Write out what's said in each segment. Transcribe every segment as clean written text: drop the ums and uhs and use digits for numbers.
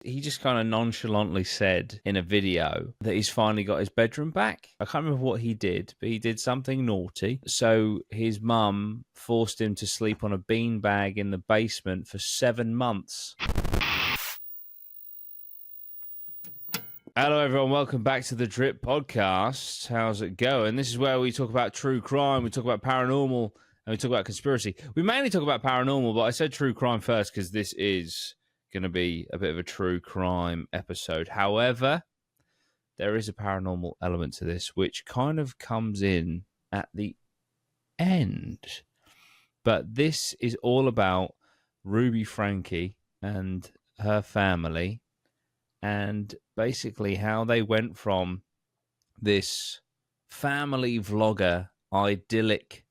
He just kind of nonchalantly said in a video that he's finally got his bedroom back. I can't remember what he did, but he did something naughty. So his mum forced him to sleep on a beanbag in the basement for 7 months. Hello, everyone. Welcome back to the Drip Podcast. How's it going? This is where we talk about true crime, we talk about paranormal, and we talk about conspiracy. We mainly talk about paranormal, but I said true crime first because this is going to be a bit of a true crime episode. However, there is a paranormal element to this, which kind of comes in at the end. But this is all about Ruby Frankie and her family, and basically how they went from this family vlogger, idyllic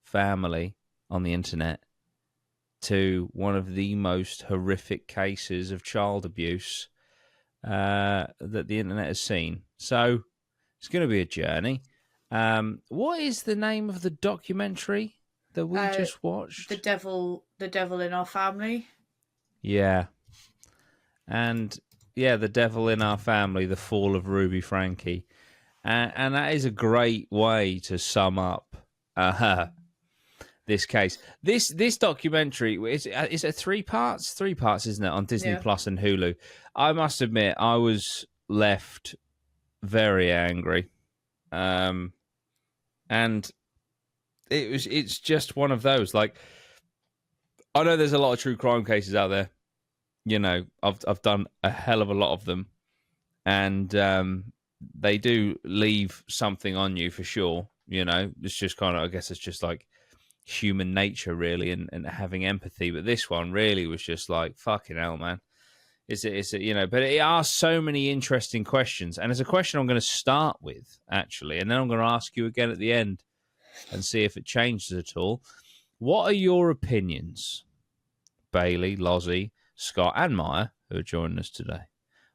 family on the internet, to one of the most horrific cases of child abuse that the internet has seen. So it's going to be a journey. What is the name of the documentary that we just watched? The Devil in Our Family. Yeah. And yeah, The Devil in Our Family, The Fall of Ruby Frankie. And that is a great way to sum up this case. This documentary is it 3 parts? 3 parts, isn't it, on Disney Plus and Hulu? I must admit, I was left very angry, and it's just one of those. Like, I know there's a lot of true crime cases out there. You know, I've done a hell of a lot of them, and they do leave something on you for sure. You know, it's just kind of, I guess it's just like human nature, really, and having empathy. But this one really was just like, fucking hell, man. Is it, you know, but it asks so many interesting questions. And there's a question I'm going to start with, actually, and then I'm going to ask you again at the end and see if it changes at all. What are your opinions, Bailey, Lozzie, Scott, and Maya, who are joining us today?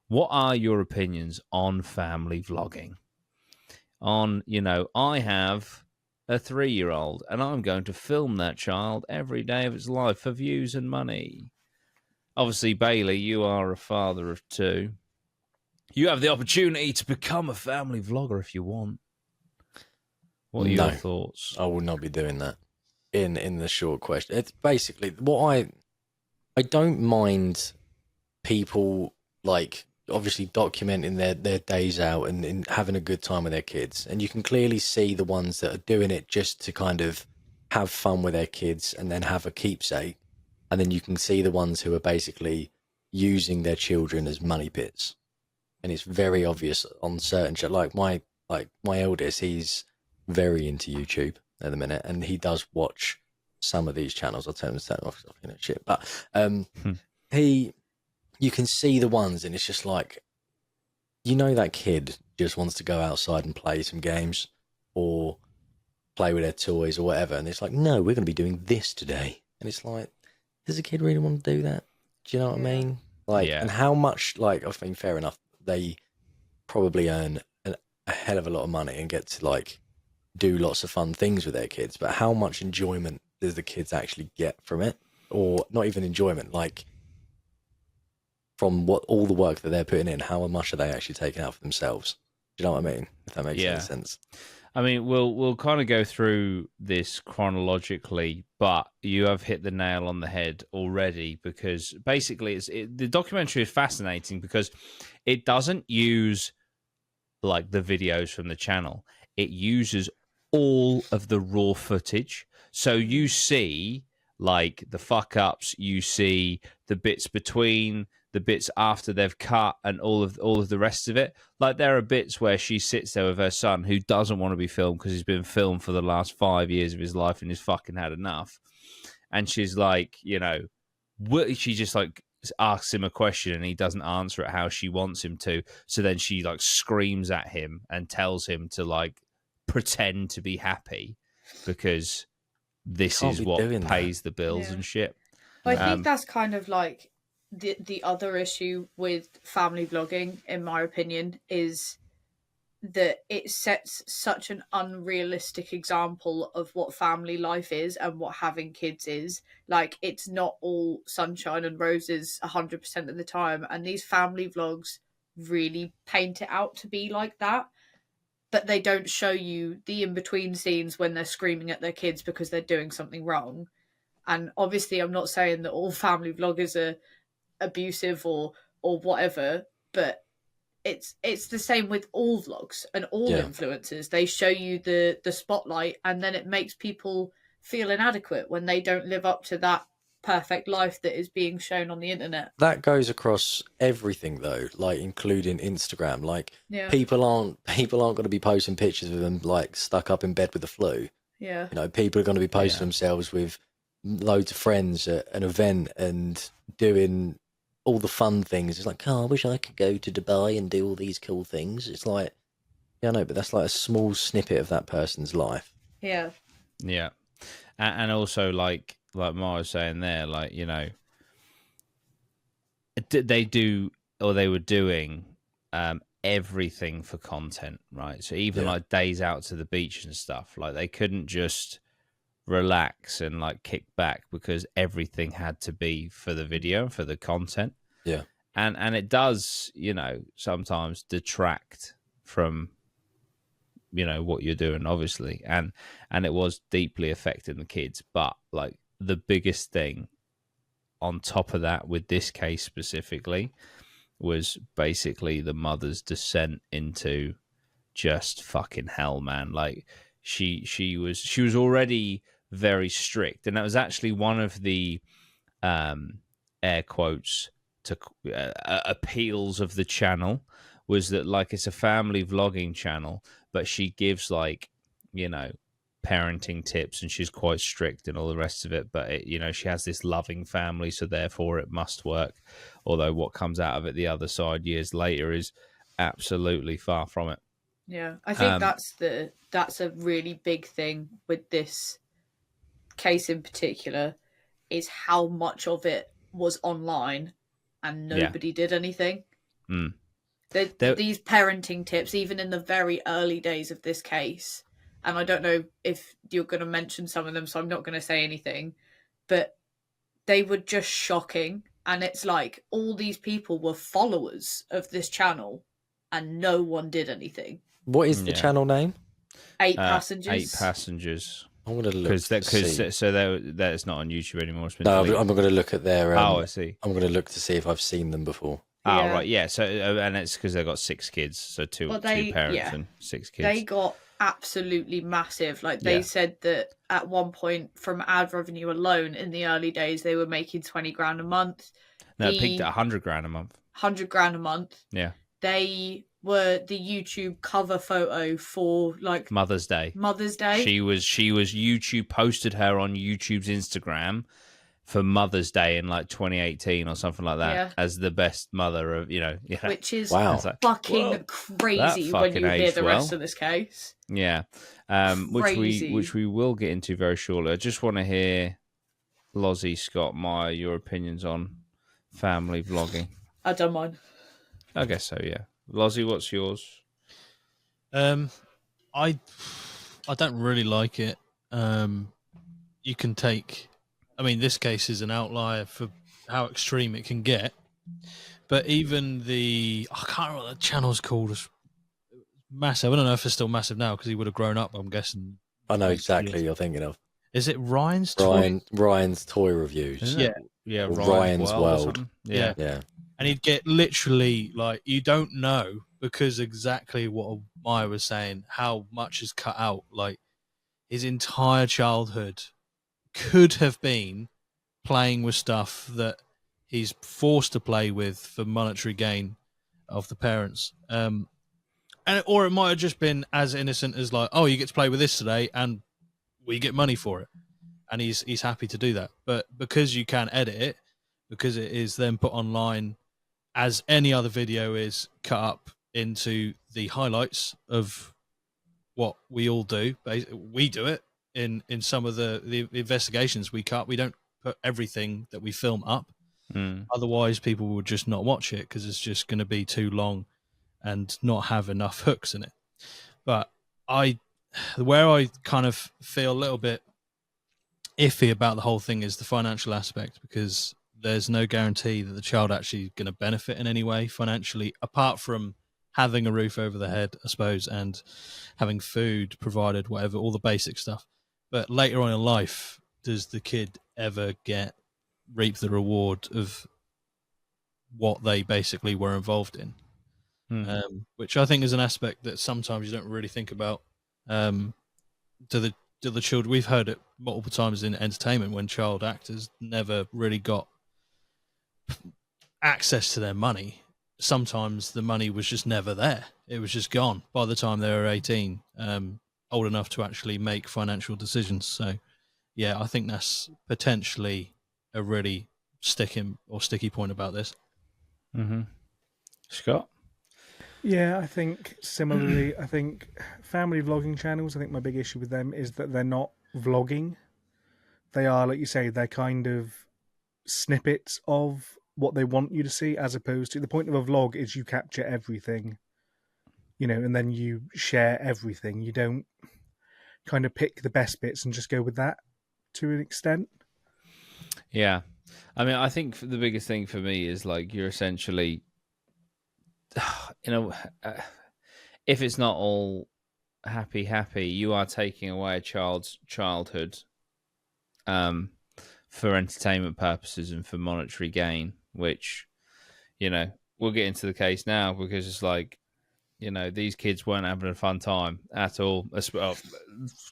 What are your opinions on family vlogging? On, you know, I have a 3-year-old, and I'm going to film that child every day of its life for views and money. Obviously, Bailey, you are a father of 2. You have the opportunity to become a family vlogger if you want. What are your thoughts? I will not be doing that. In the short question, it's basically what I don't mind people, like, obviously documenting their days out and having a good time with their kids. And you can clearly see the ones that are doing it just to kind of have fun with their kids and then have a keepsake. And then you can see the ones who are basically using their children as money pits. And it's very obvious on certain shit. Like my eldest, he's very into YouTube at the minute, and he does watch some of these channels. I'll tell him to turn off shit. But you can see the ones, and it's just like, you know, that kid just wants to go outside and play some games or play with their toys or whatever. And it's like, no, we're going to be doing this today. And it's like, does a kid really want to do that? Do you know what I mean? Like, and how much, like, I mean, fair enough, they probably earn a hell of a lot of money and get to, like, do lots of fun things with their kids. But how much enjoyment does the kids actually get from it? Or not even enjoyment, like, from what all the work that they're putting in, how much are they actually taking out for themselves? Do you know what I mean? If that makes any sense. I mean, we'll kind of go through this chronologically, but you have hit the nail on the head already, because basically the documentary is fascinating because it doesn't use like the videos from the channel. It uses all of the raw footage. So you see like the fuck ups, you see the bits between, the bits after they've cut, and all of the rest of it. Like, there are bits where she sits there with her son who doesn't want to be filmed because he's been filmed for the last 5 years of his life and he's fucking had enough. And she's like, you know, she just like asks him a question and he doesn't answer it how she wants him to. So then she like screams at him and tells him to like pretend to be happy because this is what pays the bills and shit. Well, I think that's kind of like the other issue with family vlogging, in my opinion, is that it sets such an unrealistic example of what family life is and what having kids is. Like, it's not all sunshine and roses 100% of the time, and these family vlogs really paint it out to be like that, but they don't show you the in-between scenes when they're screaming at their kids because they're doing something wrong. And obviously I'm not saying that all family vloggers are abusive or whatever, but it's the same with all vlogs and all influencers. They show you the spotlight, and then it makes people feel inadequate when they don't live up to that perfect life that is being shown on the internet. That goes across everything though, like including Instagram. Like people aren't going to be posting pictures of them like stuck up in bed with the flu. Yeah. You know, people are going to be posting themselves with loads of friends at an event and doing all the fun things. It's like, oh, I wish I could go to Dubai and do all these cool things. It's like, yeah, no, but that's like a small snippet of that person's life. Yeah. Yeah. And also, like Ma was saying there, like, you know, they were doing everything for content, right? So even like days out to the beach and stuff, like they couldn't just relax and like kick back because everything had to be for the video, for the content. Yeah. And it does, you know, sometimes detract from, you know, what you're doing, obviously. And it was deeply affecting the kids. But like the biggest thing on top of that with this case specifically was basically the mother's descent into just fucking hell, man. Like she was already very strict, and that was actually one of the air quotes to appeals of the channel, was that like it's a family vlogging channel, but she gives like, you know, parenting tips and she's quite strict and all the rest of it, but it, you know, she has this loving family, so therefore it must work. Although what comes out of it the other side years later is absolutely far from it. Yeah, I think that's a really big thing with this case in particular, is how much of it was online and nobody did anything. These parenting tips, even in the very early days of this case, and I don't know if you're going to mention some of them, so I'm not going to say anything, but they were just shocking. And it's like all these people were followers of this channel and no one did anything. What is the channel name? 8 Passengers. 8 Passengers. I'm going to look because that's not on YouTube anymore. No, I'm going to look at their. I see. I'm going to look to see if I've seen them before. Oh, right, yeah. So, and it's because they've got 6 kids, so two parents and 6 kids. They got absolutely massive. Like they said that at one point, from ad revenue alone in the early days, they were making 20 grand a month. No, it peaked at 100 grand a month. 100 grand a month. Yeah. They were the YouTube cover photo for like Mother's Day. She was YouTube posted her on YouTube's Instagram for Mother's Day in like 2018 or something like that as the best mother of, you know, which is like, fucking crazy when you hear the rest of this case. Yeah. Which we will get into very shortly. I just want to hear Lozzie, Scott, Maya, your opinions on family vlogging. I don't mind. I guess so, yeah. Lozzie, what's yours? I don't really like it. You can take, I mean, this case is an outlier for how extreme it can get. But even I can't remember what the channel's called. It's massive. I don't know if it's still massive now because he would have grown up, I'm guessing. I know exactly you're thinking of. Is it Ryan's Toy? Ryan's Toy Reviews. Yeah, Ryan's World. Yeah. And he'd get literally, like, you don't know, because exactly what Maya was saying, how much is cut out. Like, his entire childhood could have been playing with stuff that he's forced to play with for monetary gain of the parents. Or it might have just been as innocent as like, oh, you get to play with this today and we get money for it. And he's happy to do that. But because you can edit it, because it is then put online as any other video is, cut up into the highlights of what we all do. We do it in some of the investigations we cut. We don't put everything that we film up. Otherwise, people would just not watch it because it's just going to be too long and not have enough hooks in it. But where I kind of feel a little bit iffy about the whole thing is the financial aspect, because there's no guarantee that the child actually going to benefit in any way financially, apart from having a roof over the head, I suppose, and having food provided, whatever, all the basic stuff. But later on in life, does the kid ever reap the reward of what they basically were involved in? Which I think is an aspect that sometimes you don't really think about. Do the children? We've heard it multiple times in entertainment when child actors never really got access to their money. Sometimes the money was just never there. It was just gone by the time they were 18, old enough to actually make financial decisions. So, yeah, I think that's potentially a really sticky point about this. Mm-hmm. Scott? Yeah, I think similarly. I think family vlogging channels, I think my big issue with them is that they're not vlogging. They are, like you say, they're kind of snippets of what they want you to see, as opposed to the point of a vlog is you capture everything, and then you share everything. You don't kind of pick the best bits and just go with that to an extent. Yeah. I mean, I think the biggest thing for me is like you're essentially, if it's not all happy, you are taking away a child's childhood for entertainment purposes and for monetary gain, which, we'll get into the case now because it's like, these kids weren't having a fun time at all. Well,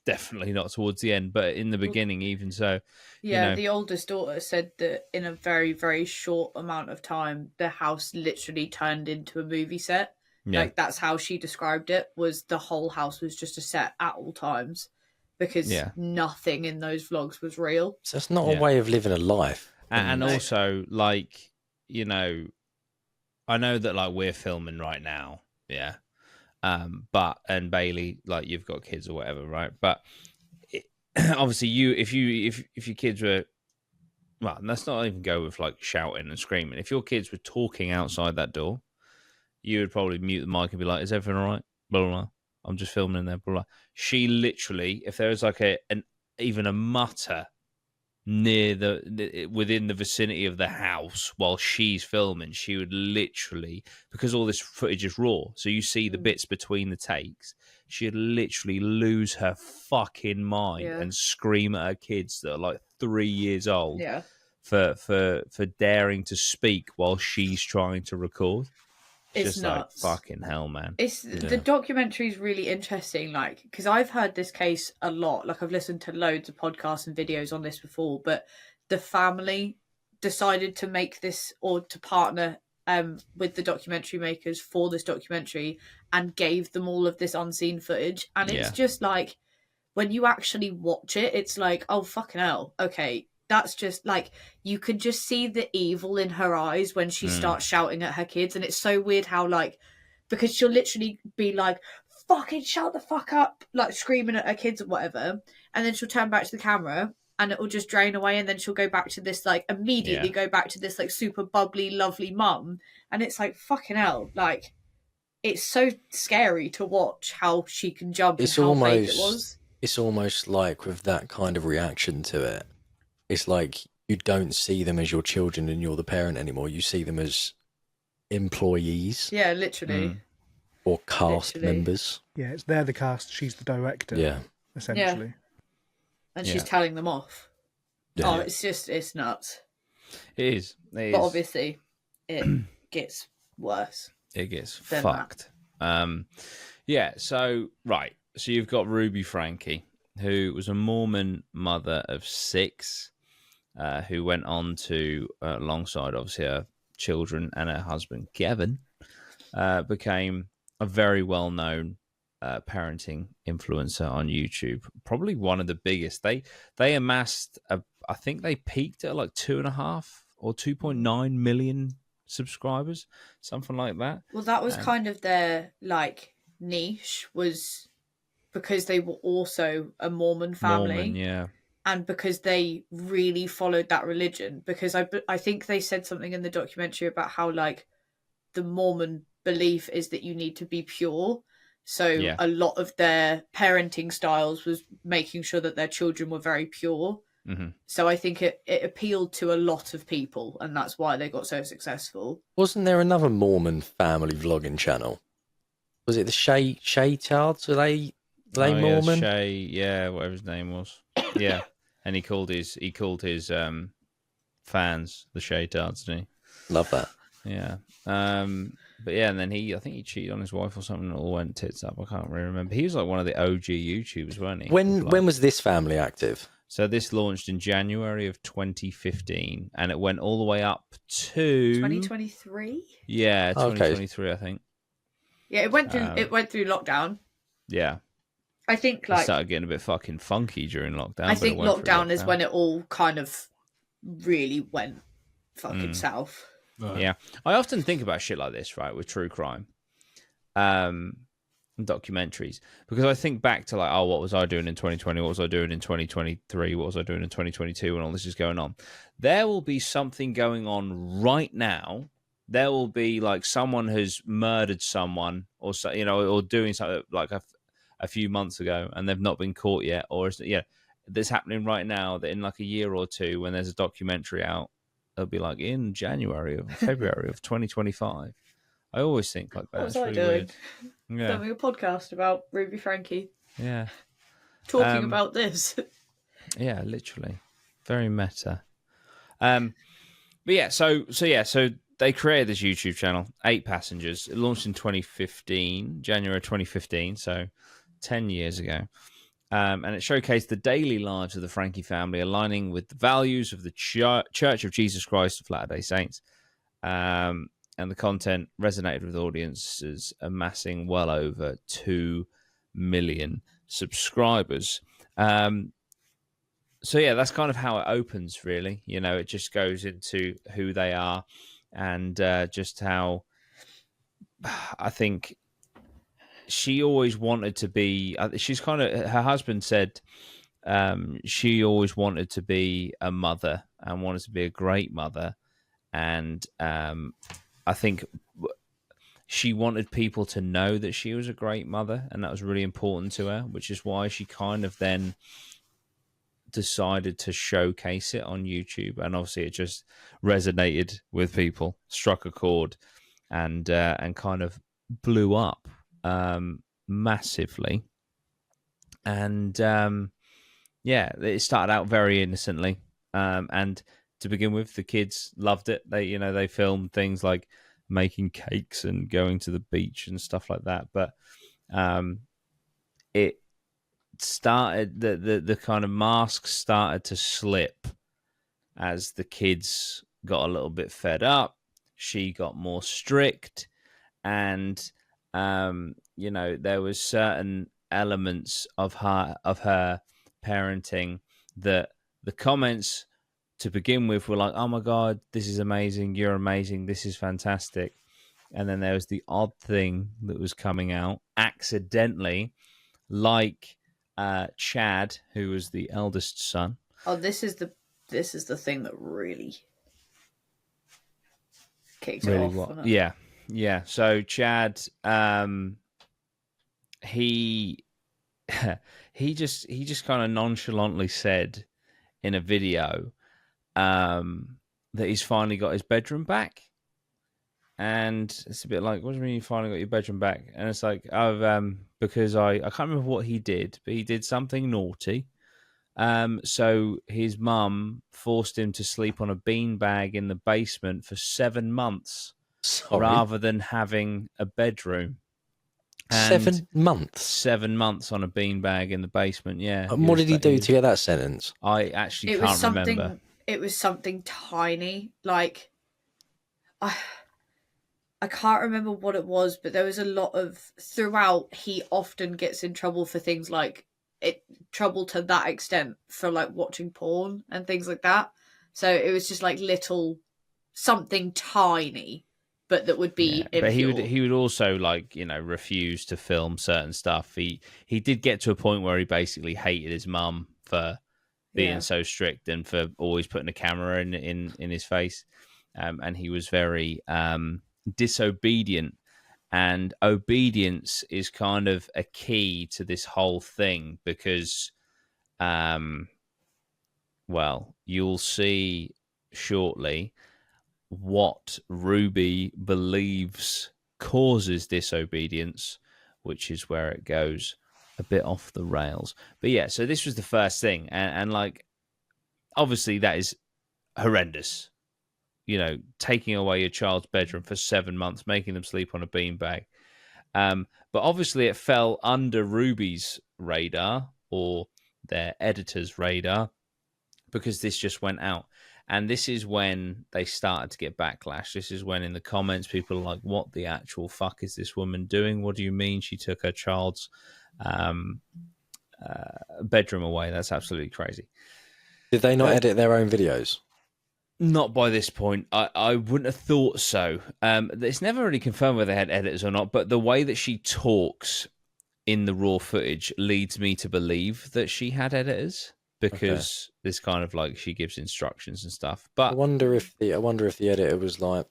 definitely not towards the end, but in the beginning, even so. Yeah, the oldest daughter said that in a very, very short amount of time, the house literally turned into a movie set. Yeah. Like, that's how she described it, was the whole house was just a set at all times because nothing in those vlogs was real. So it's not a way of living a life. And also, like, I know that, like, we're filming right now. Yeah. And Bailey, like, you've got kids or whatever, right? But obviously if your kids were, well, let's not even go with like shouting and screaming. If your kids were talking outside that door, you would probably mute the mic and be like, is everything all right? Blah, blah, blah. I'm just filming in there, blah, blah. She literally, if there was like even a mutter near within the vicinity of the house while she's filming, she would literally, because all this footage is raw, so you see the bits between the takes, she'd literally lose her fucking mind and scream at her kids that are like 3 years old for daring to speak while she's trying to record. It's just nuts. Like fucking hell, man. The documentary is really interesting, like, because I've heard this case a lot. Like, I've listened to loads of podcasts and videos on this before, but the family decided to make this, or to partner with the documentary makers for this documentary, and gave them all of this unseen footage. And it's just like, when you actually watch it, it's like, oh, fucking hell, okay. That's just like, you could just see the evil in her eyes when she starts shouting at her kids. And it's so weird how, like, because she'll literally be like, fucking shut the fuck up, like screaming at her kids or whatever. And then she'll turn back to the camera and it will just drain away. And then she'll go back to this, like, immediately go back to this, like, super bubbly, lovely mum. And it's like, fucking hell, like, it's so scary to watch how she can jump and how fake it was. It's almost like with that kind of reaction to it, it's like you don't see them as your children and you're the parent anymore. You see them as employees. Yeah, literally. Or cast members. Yeah, they're the cast. She's the director. Yeah. Essentially. Yeah. And she's telling them off. Yeah. Oh, it's nuts. It is. But obviously, it gets worse. It gets fucked. So, right. So you've got Ruby Frankie, who was a Mormon mother of 6, who went on to, alongside obviously her children and her husband Kevin, became a very well-known parenting influencer on YouTube. Probably one of the biggest. They amassed, I think they peaked at like 2.5 or 2.9 million subscribers, something like that. Well, that was kind of their like niche, was because they were also a Mormon family. And because they really followed that religion, because I think they said something in the documentary about how, like, the Mormon belief is that you need to be pure. So Yeah. a lot of their parenting styles was making sure that their children were very pure. Mm-hmm. So I think it appealed to a lot of people, and that's why they got so successful. Wasn't there another Mormon family vlogging channel? Was it the Shay Charles? Are they Mormon? Yeah, Shay, yeah, whatever his name was. Yeah. And he called his fans the Shay Tards, didn't Love that. he? Yeah. But yeah, and then I think he cheated on his wife or something, and it all went tits up. I can't really remember. He was like one of the OG YouTubers, weren't he? When was this family active? So this launched in January of 2015, and it went all the way up to 2023. Yeah, Okay. 2023, I think. Yeah, it went through lockdown. Yeah, I think it started getting a bit fucking funky during lockdown. I but think it went through lockdown is when it all kind of really went fucking south. Right. Yeah, I often think about shit like this, right, with true crime, documentaries, because I think back to like, oh, what was I doing in 2020? What was I doing in 2023? What was I doing in 2022? When all this is going on, there will be something going on right now. There will be like someone has murdered someone, or so, or doing something like a few months ago, and they've not been caught yet, or that's happening right now. That in like a year or two, when there's a documentary out, it'll be like in January or February of 2025. I always think like that. What was It's I really doing? weird. Yeah, Filming a podcast about Ruby Frankie, yeah, talking about this. yeah. Literally, very meta. But yeah, so they created this YouTube channel, 8 passengers. It launched in 2015, January 2015, so 10 years ago. And it showcased the daily lives of the Frankie family, aligning with the values of the Church of Jesus Christ of Latter-day Saints. And the content resonated with audiences, amassing well over 2 million subscribers. So yeah, that's kind of how it opens, really. It just goes into who they are, and just how I think she always wanted to be. She's kind of, her husband said she always wanted to be a mother and wanted to be a great mother, and I think she wanted people to know that she was a great mother, and that was really important to her, which is why she kind of then decided to showcase it on YouTube. And obviously it just resonated with people, struck a chord, and kind of blew up massively. And it started out very innocently, and to begin with, the kids loved it. They filmed things like making cakes and going to the beach and stuff like that. But it started, the kind of mask started to slip as the kids got a little bit fed up. She got more strict, and there was certain elements of her parenting that the comments to begin with were like, oh my God, this is amazing, you're amazing, this is fantastic. And then there was the odd thing that was coming out accidentally, like Chad, who was the eldest son. Oh, this is the thing that really kicked it off. What? Yeah. So Chad, he just kind of nonchalantly said in a video that he's finally got his bedroom back. And it's a bit like, what do you mean you finally got your bedroom back? And it's like, because I can't remember what he did, but he did something naughty. So his mum forced him to sleep on a beanbag in the basement for 7 months. Sorry. Rather than having a bedroom. And 7 months? 7 months on a beanbag in the basement, yeah. And what did he do to get that sentence? I actually can't remember. It was something tiny. Like, I can't remember what it was, but there was a lot of, throughout, he often gets in trouble for things like, trouble to that extent for like watching porn and things like that. So it was just like little, something tiny, but that would be impure. But he would also refuse to film certain stuff. He did get to a point where he basically hated his mum for being so strict and for always putting a camera in his face, and he was very disobedient. And obedience is kind of a key to this whole thing because, well, you'll see shortly what Ruby believes causes disobedience, which is where it goes a bit off the rails. But yeah, so this was the first thing. And like, obviously that is horrendous. You know, taking away your child's bedroom for 7 months, making them sleep on a beanbag. But obviously it fell under Ruby's radar or their editor's radar because this just went out. And this is when they started to get backlash. This is when in the comments people are like, what the actual fuck is this woman doing? What do you mean she took her child's bedroom away? That's absolutely crazy. Did they not edit their own videos? Not by this point. I wouldn't have thought so. It's never really confirmed whether they had editors or not, but the way that she talks in the raw footage leads me to believe that she had editors because this kind of like she gives instructions and stuff. But I wonder if the editor was like,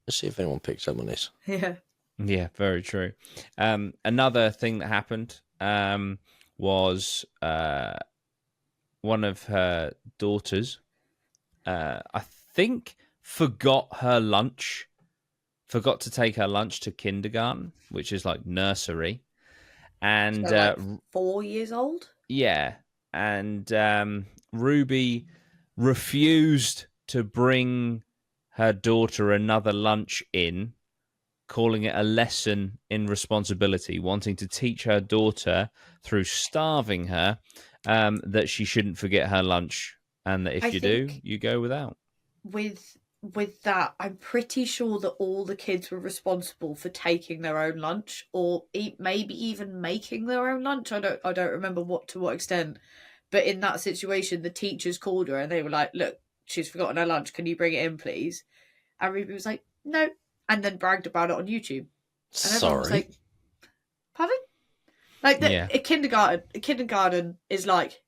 let's see if anyone picks up on this. Yeah, very true. Another thing that happened was one of her daughters, I think, forgot to take her lunch to kindergarten, which is like nursery. And So, like 4 years old? Yeah. And Ruby refused to bring her daughter another lunch in, calling it a lesson in responsibility, wanting to teach her daughter through starving her that she shouldn't forget her lunch, and that if you do, you go without. With that, I'm pretty sure that all the kids were responsible for taking their own lunch, or maybe even making their own lunch. I don't remember to what extent, but in that situation, the teachers called her and they were like, "Look, she's forgotten her lunch. Can you bring it in, please?" And Ruby was like, "No," and then bragged about it on YouTube. And everyone was like, "Pardon?" Like a kindergarten is like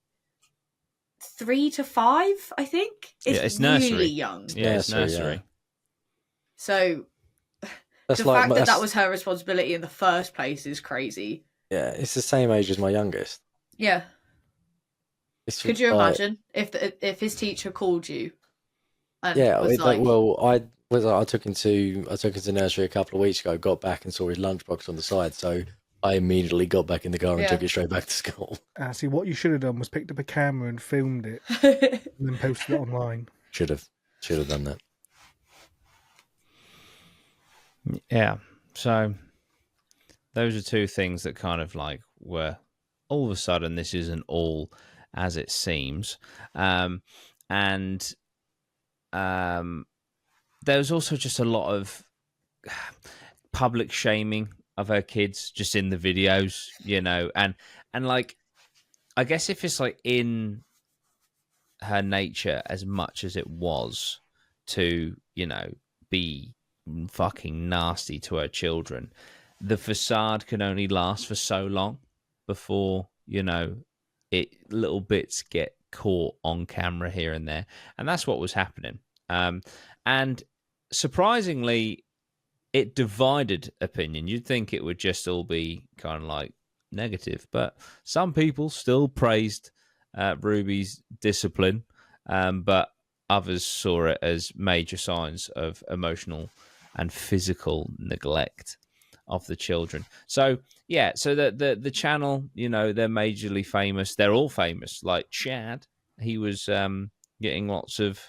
3 to 5, I think. It's really nursery. young. Yeah, it's nursery. Yeah. So the fact that was her responsibility in the first place is crazy. Yeah, it's the same age as my youngest. Yeah. Could you imagine if his teacher called you? And was I took him to nursery a couple of weeks ago. Got back and saw his lunchbox on the side, so I immediately got back in the car and took it straight back to school. See, what you should have done was picked up a camera and filmed it, and then posted it online. Should have done that. Yeah. So those are two things that kind of like were all of a sudden this isn't all as it seems, and there was also just a lot of public shaming of her kids just in the videos, you know, and like, I guess if it's like in her nature as much as it was to, you know, be fucking nasty to her children, the facade can only last for so long before, you know, little bits get caught on camera here and there. And that's what was happening. And surprisingly, it divided opinion. You'd think it would just all be kind of like negative, but some people still praised Ruby's discipline, but others saw it as major signs of emotional and physical neglect of the children. So yeah, so the channel, you know, they're majorly famous. They're all famous. Like Chad, he was getting lots of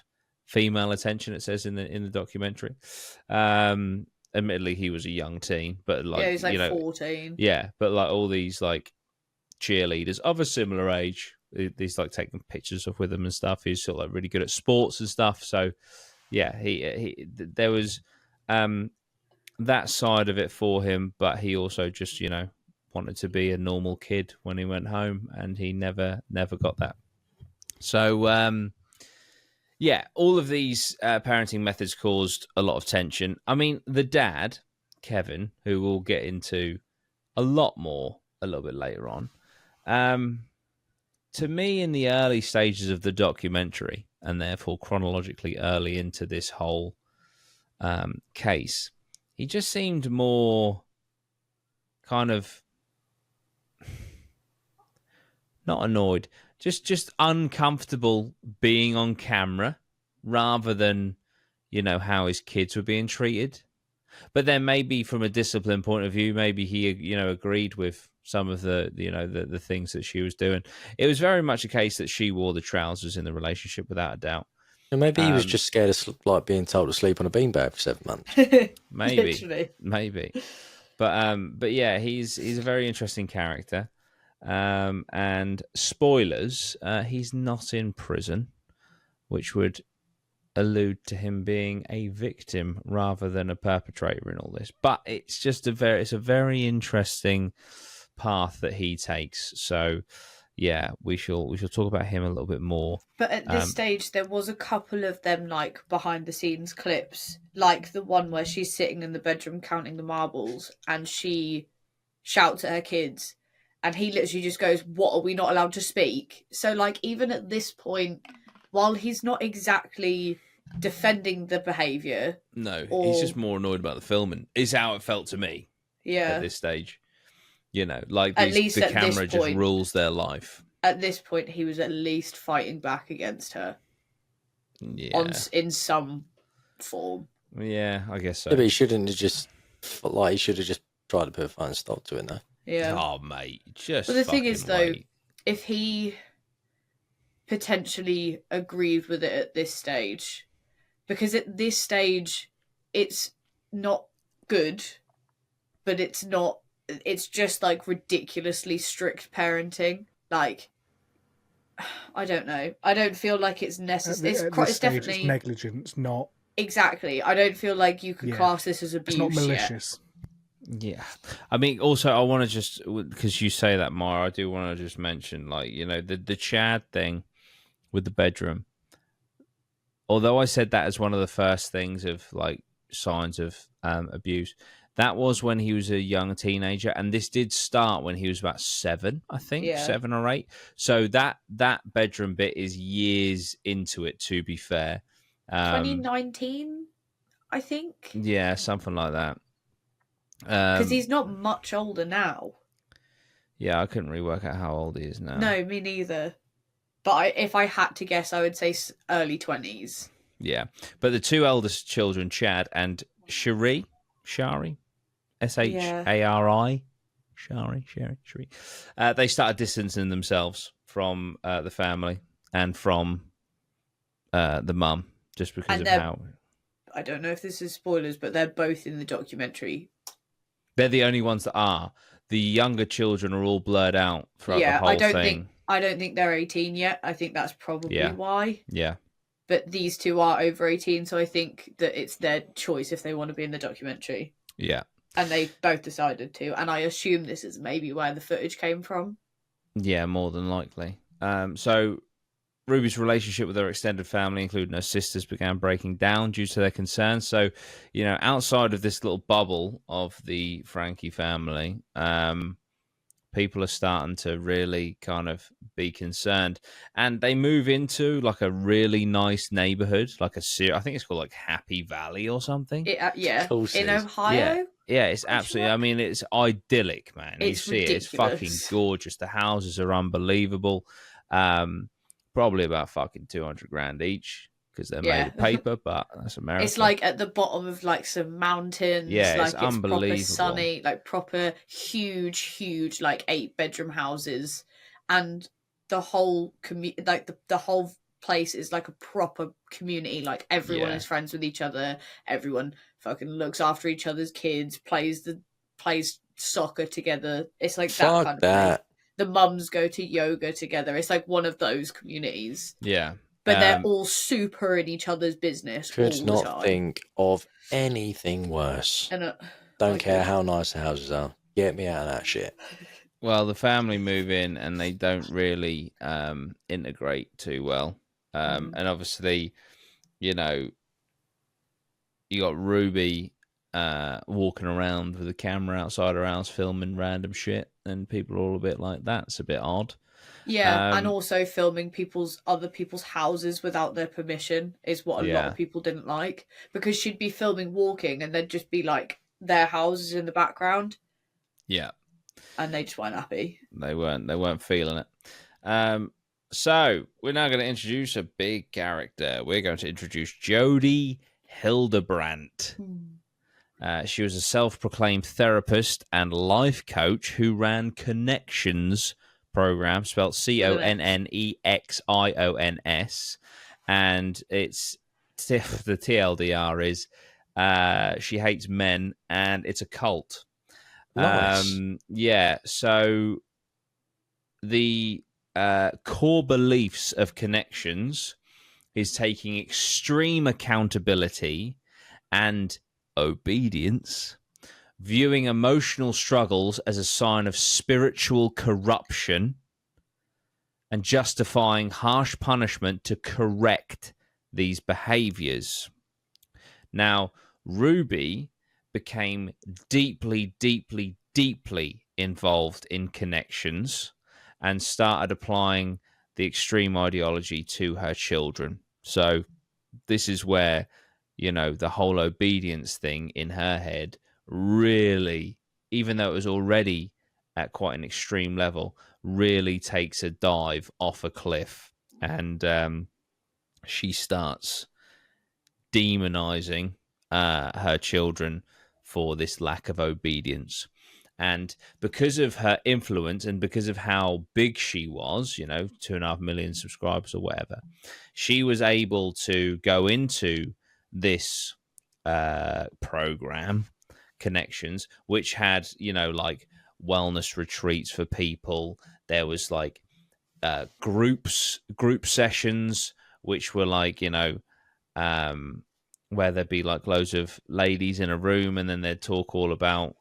female attention. It says in the documentary. Admittedly, he was a young teen, but like, he's like, you know, 14. Yeah, but like all these like cheerleaders of a similar age, he's like taking pictures with them and stuff. He's sort of like really good at sports and stuff. So yeah, he there was that side of it for him, but he also just, you know, wanted to be a normal kid when he went home, and he never got that. So yeah, all of these parenting methods caused a lot of tension. I mean, the dad, Kevin, who we'll get into a lot more a little bit later on, to me, in the early stages of the documentary, and therefore chronologically early into this whole case, he just seemed more kind of not annoyed, just uncomfortable being on camera rather than, you know, how his kids were being treated. But then maybe from a discipline point of view, maybe he, you know, agreed with some of the, you know, the things that she was doing. It was very much a case that she wore the trousers in the relationship, without a doubt. And maybe he was just scared of like being told to sleep on a beanbag for 7 months. Maybe, Literally. maybe. But yeah, he's a very interesting character. And spoilers, he's not in prison, which would allude to him being a victim rather than a perpetrator in all this. But it's just a very interesting path that he takes. So yeah, we shall talk about him a little bit more. But at this stage, there was a couple of them, like, behind the scenes clips, like the one where she's sitting in the bedroom counting the marbles and she shouts at her kids and he literally just goes, "What, are we not allowed to speak?" So, like, even at this point, while he's not exactly defending the behaviour... No, he's just more annoyed about the filming, is how it felt to me. Yeah. At this stage. You know, like At least the at this camera just point. rules their life. At this point, he was at least fighting back against her. Yeah. In some form. Yeah, I guess so. Yeah, but he shouldn't have just, like, he should have just tried to put a fine stop to it, though. Yeah. Oh, mate, just. But the thing is, though, wait. if he potentially agreed with it at this stage, because at this stage, it's not good, but it's just like ridiculously strict parenting. Like, I don't know. I don't feel like it's necessary. It's definitely it's negligence, not exactly. I don't feel like you could class this as abuse. It's not malicious. Yeah, I mean, also, I want to just, because you say that, Mara, I do want to just mention, like, you know, the Chad thing with the bedroom. Although I said that as one of the first things of, like, signs of abuse, that was when he was a young teenager, and this did start when he was about 7, I think, 7 or 8. So that bedroom bit is years into it, to be fair. 2019, I think. Yeah, something like that. Because he's not much older now. Yeah, I couldn't really work out how old he is now. No, me neither. But if I had to guess, I would say early 20s. Yeah, but the two eldest children, Chad and Shari, Shari, they started distancing themselves from the family and from the mum, just because of how... I don't know if this is spoilers, but they're both in the documentary. They're the only ones that are. The younger children are all blurred out throughout the whole thing. I don't think they're 18 yet. I think that's probably why. Yeah. But these two are over 18, so I think that it's their choice if they want to be in the documentary. Yeah. And they both decided to. And I assume this is maybe where the footage came from. Yeah, more than likely. So Ruby's relationship with her extended family, including her sisters, began breaking down due to their concerns. So, you know, outside of this little bubble of the Frankie family, people are starting to really kind of be concerned. And they move into like a really nice neighborhood, like I think it's called like Happy Valley or something. In Ohio. Yeah, it's absolutely, I mean, it's idyllic, man. It's you see ridiculous. it's fucking gorgeous. The houses are unbelievable. Probably about fucking 200 grand each because they're made of paper, but that's America. It's like at the bottom of like some mountains. Yeah, like it's unbelievable. Proper sunny, like proper huge, like 8-bedroom houses, and the whole like the whole place is like a proper community. Like everyone is friends with each other. Everyone fucking looks after each other's kids. Plays soccer together. It's like that kind of place. The mums go to yoga together. It's like one of those communities. Yeah. But they're all super in each other's business. Could not think of anything worse. And, don't care how nice the houses are. Get me out of that shit. Well, the family move in and they don't really integrate too well. And obviously, you know, you got Ruby walking around with a camera outside her house filming random shit, and people are all a bit like, that's a bit odd. Yeah, and also filming other people's houses without their permission is what a lot of people didn't like, because she'd be filming walking and there'd just be like their houses in the background, Yeah. and they just weren't happy. They weren't feeling it. So we're now going to introduce a big character. We're going to introduce Jodi Hildebrandt. She was a self-proclaimed therapist and life coach who ran Connections program, spelled Connextions, and it's the TLDR is she hates men and it's a cult. Nice. Yeah, so the core beliefs of Connections is taking extreme accountability and obedience, viewing emotional struggles as a sign of spiritual corruption, and justifying harsh punishment to correct these behaviors. Now, Ruby became deeply, deeply, deeply involved in Connections and started applying the extreme ideology to her children. So this is where, you know, the whole obedience thing in her head really, even though it was already at quite an extreme level, really takes a dive off a cliff. And she starts demonizing her children for this lack of obedience. And because of her influence and because of how big she was, you know, 2.5 million subscribers or whatever, she was able to go into this program, Connections, which had, you know, like wellness retreats for people. There was like group sessions, which were like, you know, where there'd be like loads of ladies in a room and then they'd talk all about,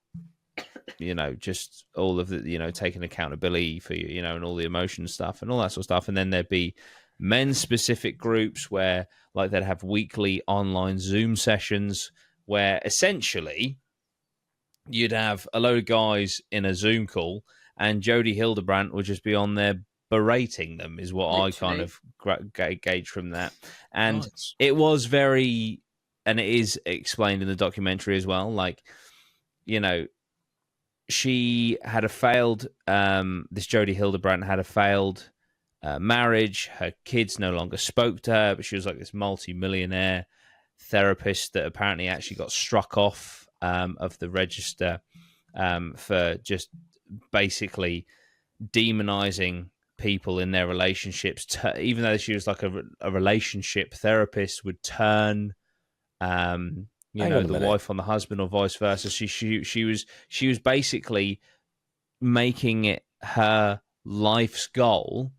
you know, just all of the, you know, taking accountability for you, you know, and all the emotion stuff and all that sort of stuff. And then there'd be men specific groups where like they'd have weekly online Zoom sessions where essentially you'd have a load of guys in a Zoom call and Jodi Hildebrandt would just be on there berating them, is what Literally. I kind of gauge from that. And Nice. it was very, and it is explained in the documentary as well, like, you know, she had a failed, this Jodi Hildebrandt had a failed marriage. Her kids no longer spoke to her, but she was like this multi-millionaire therapist that apparently actually got struck off of the register for just basically demonizing people in their relationships. Even though she was like a relationship therapist, would turn you know, the wife on the husband or vice versa. She was basically making it her life's goal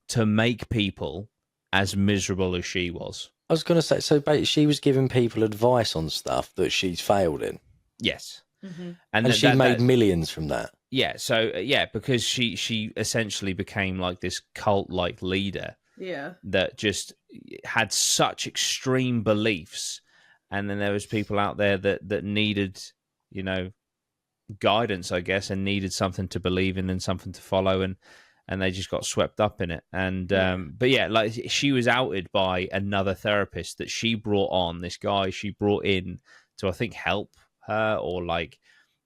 to make people as miserable as she was. I was going to say, so she was giving people advice on stuff that she's failed in. Yes. Mm-hmm. And she made millions from that. Yeah. So, yeah, because she essentially became like this cult-like leader. Yeah. That just had such extreme beliefs. And then there was people out there that needed, you know, guidance, I guess, and needed something to believe in and something to follow. And they just got swept up in it. And but yeah, like she was outed by another therapist that she brought on, this guy she brought in to, I think, help her or like,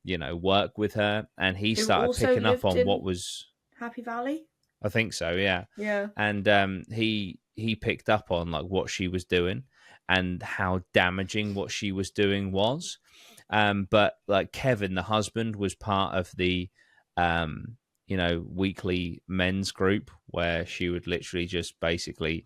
you know, work with her. And he started picking up on what was Happy Valley. I think so, yeah. Yeah. And he picked up on like what she was doing and how damaging what she was doing was. But like Kevin, the husband, was part of the you know, weekly men's group where she would literally just basically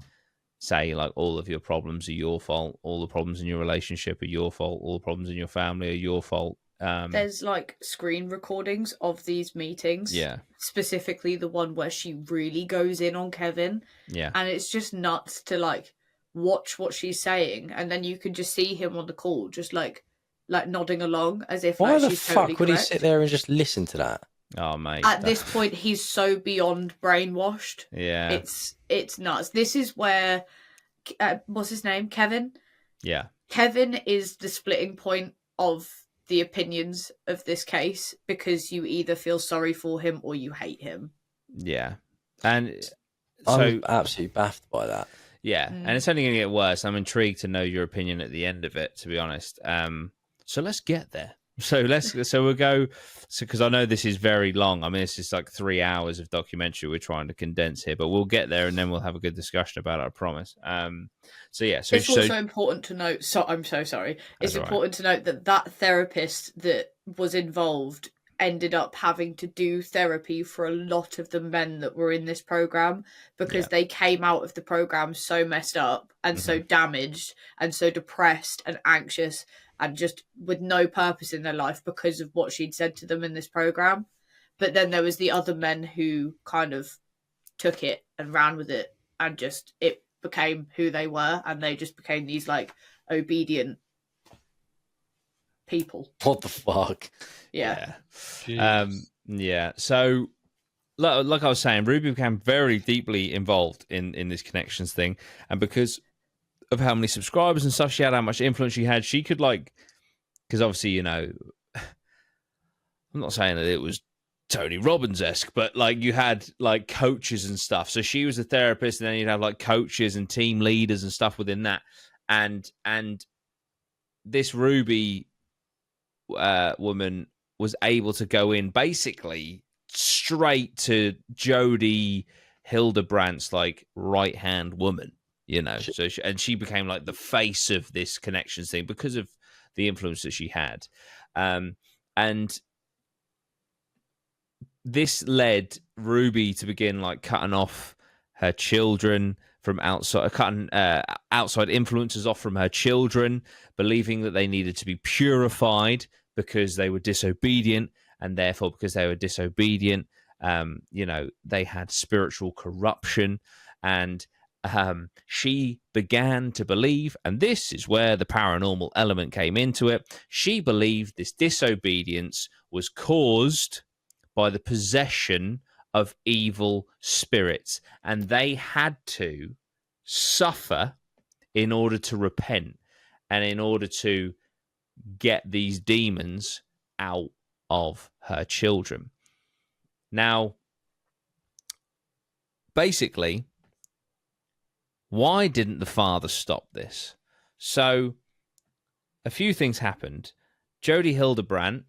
say like all of your problems are your fault, all the problems in your relationship are your fault, all the problems in your family are your fault. There's like screen recordings of these meetings. Yeah. Specifically the one where she really goes in on Kevin. Yeah. And it's just nuts to like watch what she's saying, and then you can just see him on the call just like nodding along as if why like, the she's fuck totally would correct. he sit there and just listen to that? Oh mate. At this point he's so beyond brainwashed. Yeah. It's nuts. This is where what's his name? Kevin? Yeah. Kevin is the splitting point of the opinions of this case, because you either feel sorry for him or you hate him. Yeah. And so I'm absolutely baffed by that. yeah, and it's only going to get worse. I'm intrigued to know your opinion at the end of it, to be honest. So let's get there. So we'll go. So because I know this is very long. I mean, this is like 3 hours of documentary we're trying to condense here, but we'll get there and then we'll have a good discussion about it. I promise. So yeah. So it's also important to note. So I'm so sorry. It's important to note that therapist that was involved ended up having to do therapy for a lot of the men that were in this program because they came out of the program so messed up and so damaged and so depressed and anxious and just with no purpose in their life because of what she'd said to them in this program. But then there was the other men who kind of took it and ran with it and just it became who they were and they just became these like obedient people. What the fuck? Yeah. So like I was saying, Ruby became very deeply involved in this connections thing, and because of how many subscribers and stuff she had, how much influence she had, she could because obviously, you know, I'm not saying that it was Tony Robbins-esque, but like you had like coaches and stuff. So she was a therapist, and then you'd have like coaches and team leaders and stuff within that. And this Ruby woman was able to go in basically straight to Jodi Hildebrandt's like right-hand woman, you know. So she became like the face of this connections thing because of the influence that she had. And this led Ruby to begin like cutting off her children from outside, cutting outside influences off from her children, believing that they needed to be purified because they were disobedient, and therefore because they were disobedient, you know, they had spiritual corruption. And she began to believe, and this is where the paranormal element came into it, she believed this disobedience was caused by the possession of evil spirits, and they had to suffer in order to repent and in order to get these demons out of her children. Now, basically, why didn't the father stop this? So, a few things happened. Jodi Hildebrandt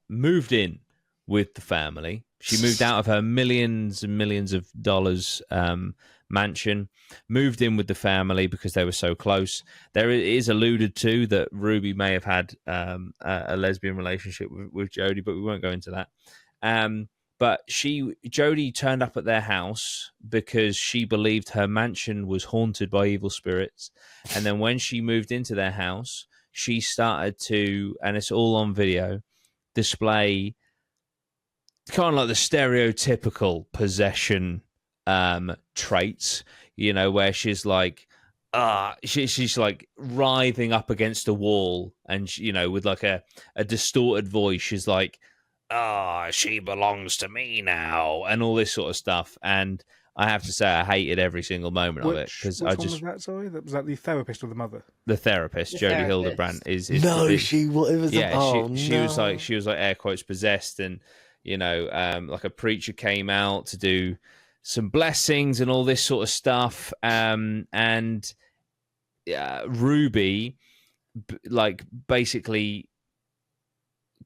moved in with the family. She moved out of her millions and millions of dollars mansion, moved in with the family because they were so close. There is alluded to that Ruby may have had a lesbian relationship with Jodi, but we won't go into that. But Jodi turned up at their house because she believed her mansion was haunted by evil spirits. And then when she moved into their house, she started to, and it's all on video, display kind of like the stereotypical possession traits, you know, where she's like, she's like writhing up against a wall, and you know, with like a distorted voice, she's like, she belongs to me now, and all this sort of stuff. And I have to say, I hated every single moment of it because I just. Was that? Sorry, was that the therapist or the mother? The therapist, Jodi Hildebrandt, is no, the, she what it was. Yeah, she was like air quotes possessed, and you know, like a preacher came out to do some blessings and all this sort of stuff. And Ruby, like, basically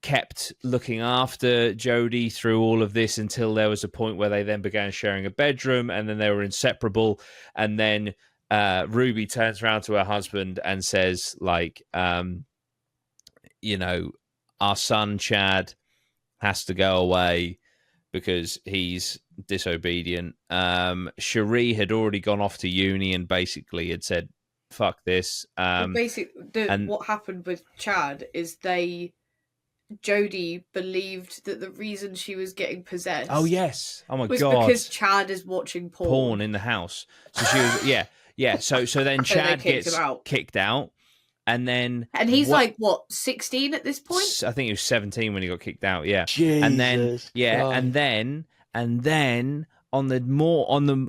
kept looking after Jodi through all of this until there was a point where they then began sharing a bedroom, and then they were inseparable. And then Ruby turns around to her husband and says, like, you know, our son Chad has to go away because he's disobedient. Cherie had already gone off to uni and basically had said, fuck this. What happened with Chad is Jodi believed that the reason she was getting possessed. Oh yes. Oh my was god. Because Chad is watching porn in the house. So she was yeah. So then Chad gets kicked out. And he's like what, 16 at this point? I think he was 17 when he got kicked out. Yeah, Jesus and then God. and then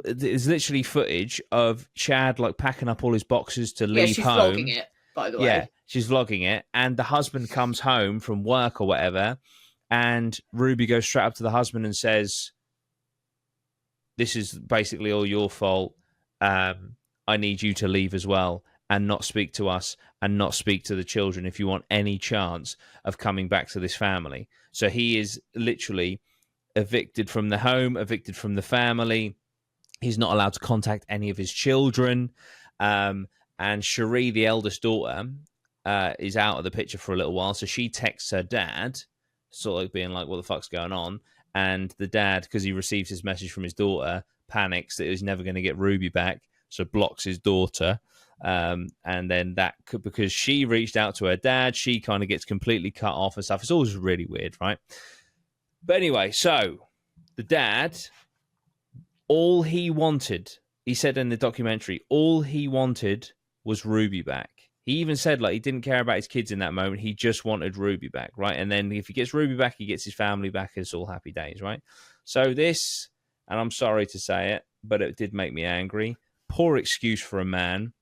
there's literally footage of Chad like packing up all his boxes to leave she's home. Vlogging it, by the way. Yeah, she's vlogging it, and the husband comes home from work or whatever, and Ruby goes straight up to the husband and says, "This is basically all your fault. I need you to leave as well and not speak to us." and not speak to the children if you want any chance of coming back to this family. So he is literally evicted from the home, evicted from the family. He's not allowed to contact any of his children. And Cherie, the eldest daughter, is out of the picture for a little while. So she texts her dad, sort of being like, what the fuck's going on? And the dad, because he receives his message from his daughter, panics that he's never going to get Ruby back, so blocks his daughter. And then that could, because she reached out to her dad, she kind of gets completely cut off and stuff. It's always really weird, right? But anyway, so the dad, all he wanted, he said in the documentary, all he wanted was Ruby back. He even said, like, he didn't care about his kids in that moment. He just wanted Ruby back, right? And then if he gets Ruby back, he gets his family back. It's all happy days, right? So this, and I'm sorry to say it, but it did make me angry. Poor excuse for a man.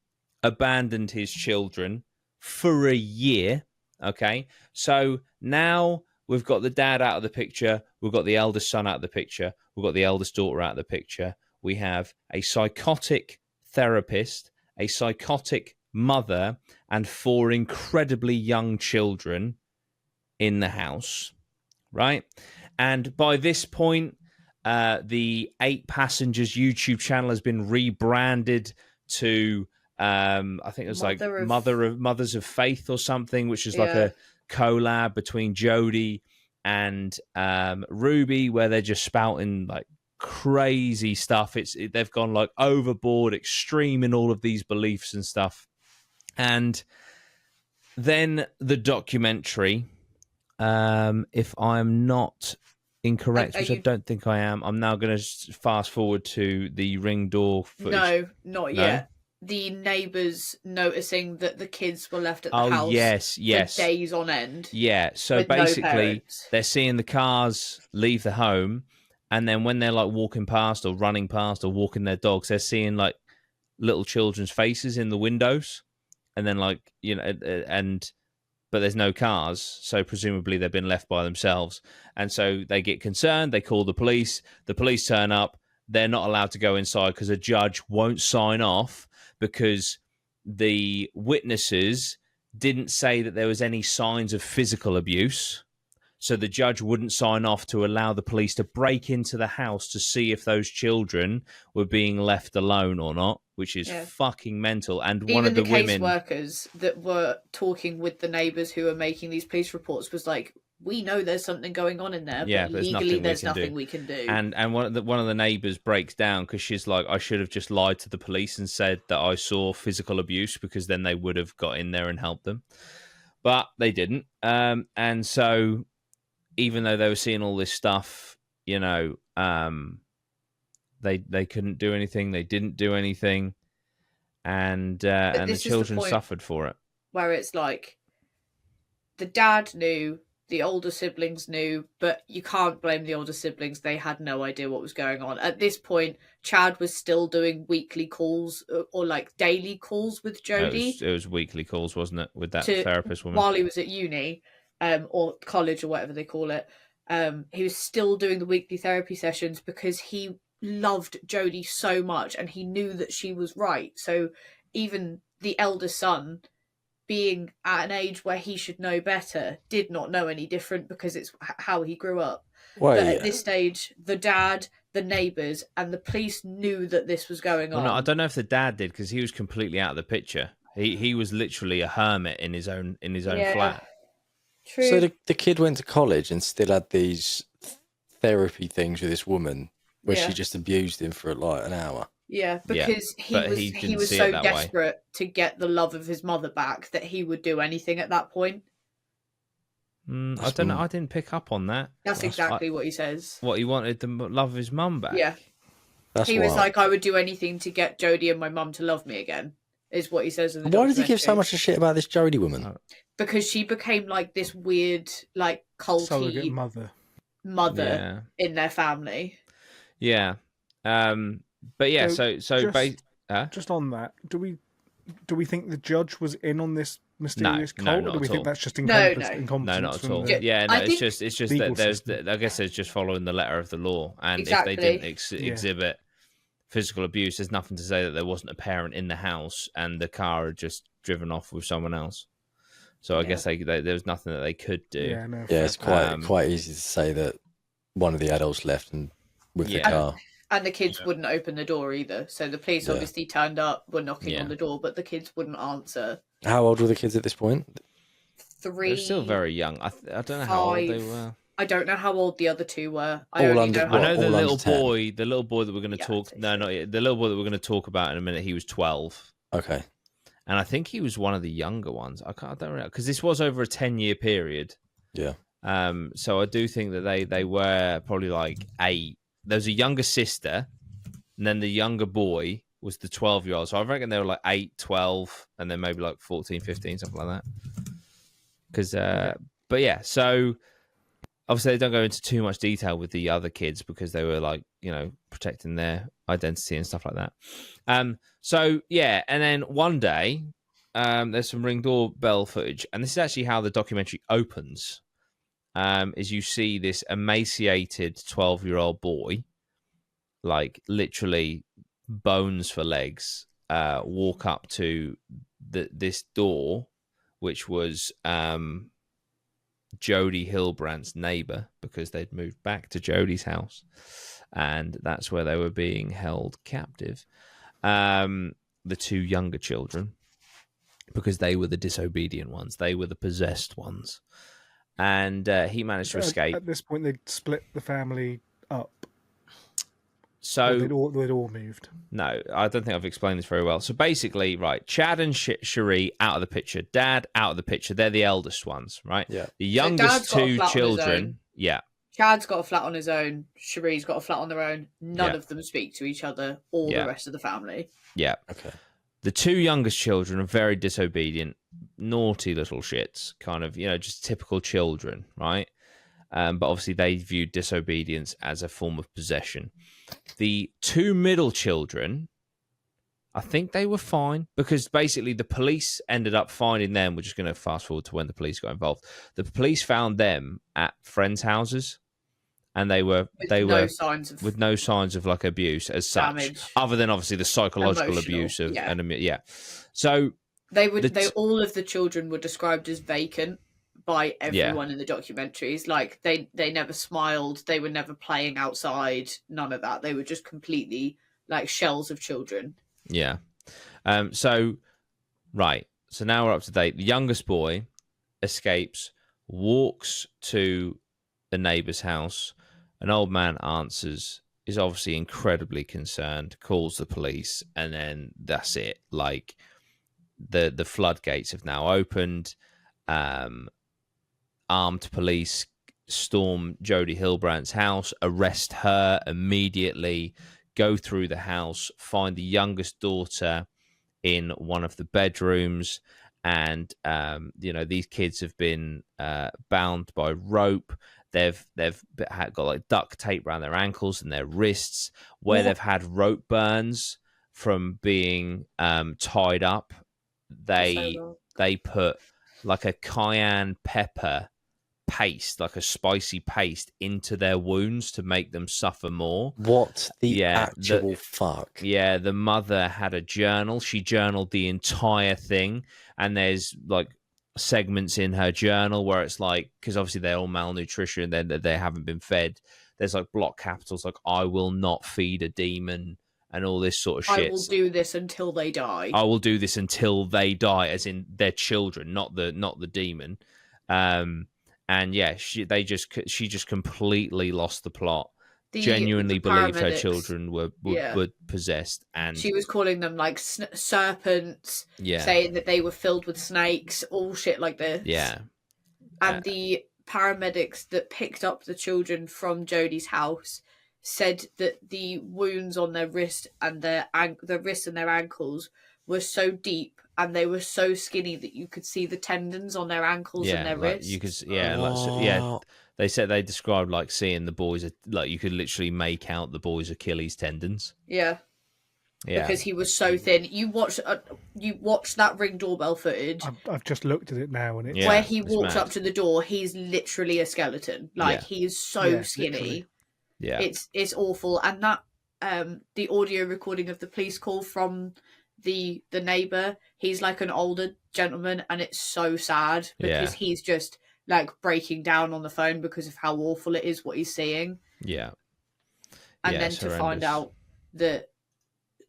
Abandoned his children for a year, okay? So now we've got the dad out of the picture. We've got the eldest son out of the picture. We've got the eldest daughter out of the picture. We have a psychotic therapist, a psychotic mother, and 4 incredibly young children in the house, right? And by this point, the 8 Passengers YouTube channel has been rebranded to, I think it was Mothers of Faith or something, which is like a collab between Jodi and Ruby, where they're just spouting like crazy stuff. They've gone like overboard, extreme in all of these beliefs and stuff. And then the documentary, if I'm not incorrect, which I don't think I am, I'm now going to fast forward to the ring door footage. No, not yet. The neighbours noticing that the kids were left at the house yes. for days on end. Yeah, so basically they're seeing the cars leave the home, and then when they're like walking past or running past or walking their dogs, they're seeing like little children's faces in the windows. And then, like, you know, but there's no cars, so presumably they've been left by themselves. And so they get concerned, they call the police turn up, they're not allowed to go inside because a judge won't sign off because the witnesses didn't say that there was any signs of physical abuse. So the judge wouldn't sign off to allow the police to break into the house to see if those children were being left alone or not, which is fucking mental. And even one of the women, caseworkers that were talking with the neighbours who were making these police reports was like, we know there's something going on in there, but legally there's nothing we can do. And one of the neighbours breaks down because she's like, I should have just lied to the police and said that I saw physical abuse, because then they would have got in there and helped them. But they didn't. And so even though they were seeing all this stuff, you know, they couldn't do anything. They didn't do anything, and the children suffered for it. Where it's like the dad knew, the older siblings knew, but you can't blame the older siblings. They had no idea what was going on. At this point, Chad was still doing weekly calls or like daily calls with Jodi. It was weekly calls, wasn't it, with that therapist woman? While he was at uni. Or college or whatever they call it. He was still doing the weekly therapy sessions because he loved Jodi so much and he knew that she was right. So even the eldest son, being at an age where he should know better, did not know any different because it's how he grew up. But at this stage, the dad, the neighbours and the police knew that this was going on. No, I don't know if the dad did, because he was completely out of the picture. He was literally a hermit in his own flat. True. So the kid went to college and still had these therapy things with this woman where she just abused him for like an hour. Yeah, because he was so desperate to get the love of his mother back that he would do anything at that point. I don't know. I didn't pick up on that. That's exactly what he says. What, he wanted the love of his mum back? Yeah. He was like, I would do anything to get Jodi and my mum to love me again, is what he says in the documentary. Why did he give so much of shit about this Jodi woman? Because she became like this weird, like, culty mother in their family. Yeah. But yeah, so just on that, do we think the judge was in on this mysterious cult, or do we think that's just incompetence? No, not at all. It's just that there's, I guess, it's just following the letter of the law, and if they didn't exhibit physical abuse, there's nothing to say that there wasn't a parent in the house and the car had just driven off with someone else. So I guess there was nothing that they could do. Yeah, no, Yeah, it's fair. quite easy to say that one of the adults left and with the car. And the kids wouldn't open the door either. So the police obviously turned up, were knocking on the door, but the kids wouldn't answer. How old were the kids at this point? 3. They're still very young. I don't know how old they were. I don't know how old the other 2 were. I know the little boy. The little boy that we're going to talk. No, not yet. The little boy that we're going to talk about in a minute. He was 12. Okay. And I think he was one of the younger ones. I don't know, because this was over a 10-year period. Yeah. So I do think that they were probably like 8. There was a younger sister, and then the younger boy was the 12-year-old. So I reckon they were like 8, 12, and then maybe like 14, 15, something like that. Because, but yeah, so obviously they don't go into too much detail with the other kids because they were like, protecting their identity and stuff like that. So yeah, and then one day, there's some Ring doorbell footage, and this is actually how the documentary opens. Is you see this emaciated 12-year-old boy, like literally bones for legs, walk up to this door, which was Jodi Hildebrandt's neighbor, because they'd moved back to Jodi's house, and that's where they were being held captive. The 2 younger children, because they were the disobedient ones, they were the possessed ones. And he managed to escape. At this point, they'd split the family up. So they'd all moved. No, I don't think I've explained this very well. So basically, right, Chad and Cherie out of the picture. Dad out of the picture. They're the eldest ones, right? Yeah. The youngest 2 children. Yeah. Chad's got a flat on his own. Cherie's got a flat on their own. None of them speak to each other or the rest of the family. Yeah. Okay. The 2 youngest children are very disobedient, naughty little shits, kind of, just typical children, right? But obviously they viewed disobedience as a form of possession. The 2 middle children, I think they were fine, because basically the police ended up finding them. We're just going to fast forward to when the police got involved. The police found them at friends' houses, and they were with no signs of like abuse as damage, such, other than obviously the psychological abuse of So all of the children were described as vacant by everyone in the documentaries. Like they never smiled, they were never playing outside, none of that. They were just completely like shells of children. Yeah. So now we're up to date. The youngest boy escapes, walks to the neighbor's house. An old man answers, is obviously incredibly concerned, calls the police, and then that's it. Like the floodgates have now opened. Armed police storm Jodi Hildebrandt's house, arrest her immediately, go through the house, find the youngest daughter in one of the bedrooms, and these kids have been bound by rope. They've got like duct tape around their ankles and their wrists, where they've had rope burns from being tied up. They put like a cayenne pepper paste, like a spicy paste, into their wounds to make them suffer more. What the actual fuck? Yeah, the mother had a journal. She journaled the entire thing, and there's like segments in her journal where it's like, because obviously they're all malnutrition, they haven't been fed. There's like block capitals like "I will not feed a demon" and all this sort of shit. I will do this until they die. I will do this until they die, as in their children, not the demon. And yeah, she just completely lost the plot. Genuinely believed her children were possessed, and she was calling them like serpents, saying that they were filled with snakes, all shit like this. Yeah. And the paramedics that picked up the children from Jodi's house said that the wounds on their wrist and their wrists and their ankles were so deep, and they were so skinny that you could see the tendons on their ankles and their wrists. You could, They said they described like seeing the boys, like you could literally make out the boys' Achilles tendons. Yeah. Because he was so thin. You watch that Ring doorbell footage. I've just looked at it now, and it's where he walks up to the door. He's literally a skeleton. Like he is so skinny. Literally. Yeah, it's awful. And that the audio recording of the police call from the neighbor, he's like an older gentleman, and it's so sad because he's just like breaking down on the phone because of how awful it is what he's seeing. Yeah. And then to find out that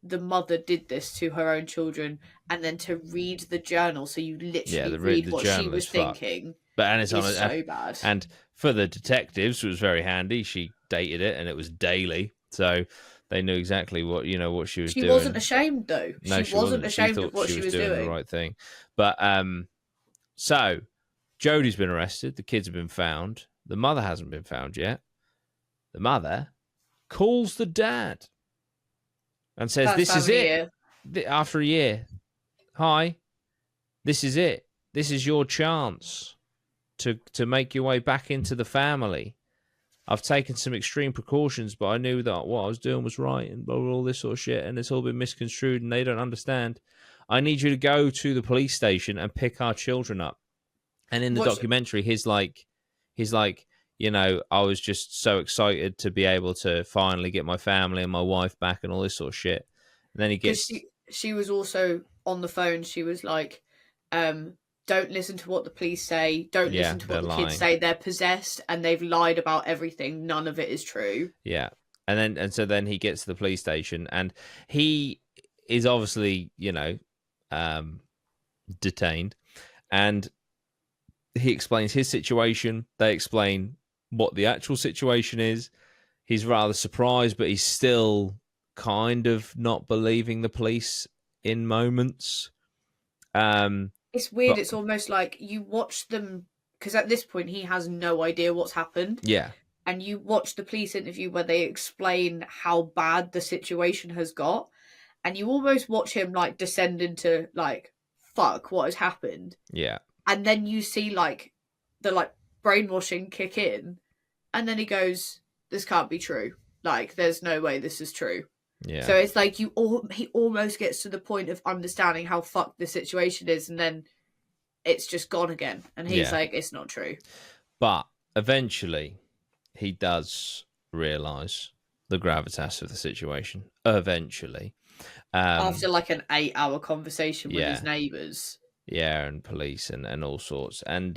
the mother did this to her own children, and then to read the journal, so you literally read what she was thinking. And it's so bad. And for the detectives, it was very handy. She dated it, and it was daily, so they knew exactly what she was doing. She wasn't ashamed, though. No, she wasn't ashamed of what she was doing. The right thing. But so Jodi's been arrested. The kids have been found. The mother hasn't been found yet. The mother calls the dad and says, "This is it." After a year, hi, this is it. This is your chance to make your way back into the family. I've taken some extreme precautions, but I knew that what I was doing was right, and blah, blah, all this sort of shit, and it's all been misconstrued, and they don't understand. I need you to go to the police station and pick our children up. And in the documentary, he's like, I was just so excited to be able to finally get my family and my wife back and all this sort of shit. And then he gets... She was also on the phone. She was like, don't listen to what the police say. Don't listen to what the kids say. They're possessed and they've lied about everything. None of it is true. Yeah. And so then he gets to the police station, and he is obviously, detained, and he explains his situation. They explain what the actual situation is. He's rather surprised, but he's still kind of not believing the police in moments. It's weird. It's almost like you watch them, because at this point he has no idea what's happened. Yeah. And you watch the police interview where they explain how bad the situation has got, and you almost watch him like descend into like, fuck, what has happened? Yeah. And then you see like the like brainwashing kick in, and then he goes, this can't be true. Like, there's no way this is true. Yeah. So it's like he almost gets to the point of understanding how fucked the situation is, and then it's just gone again. And he's like, it's not true. But eventually he does realise the gravitas of the situation. Eventually. After like an 8-hour conversation with his neighbours. Yeah, and police and all sorts. And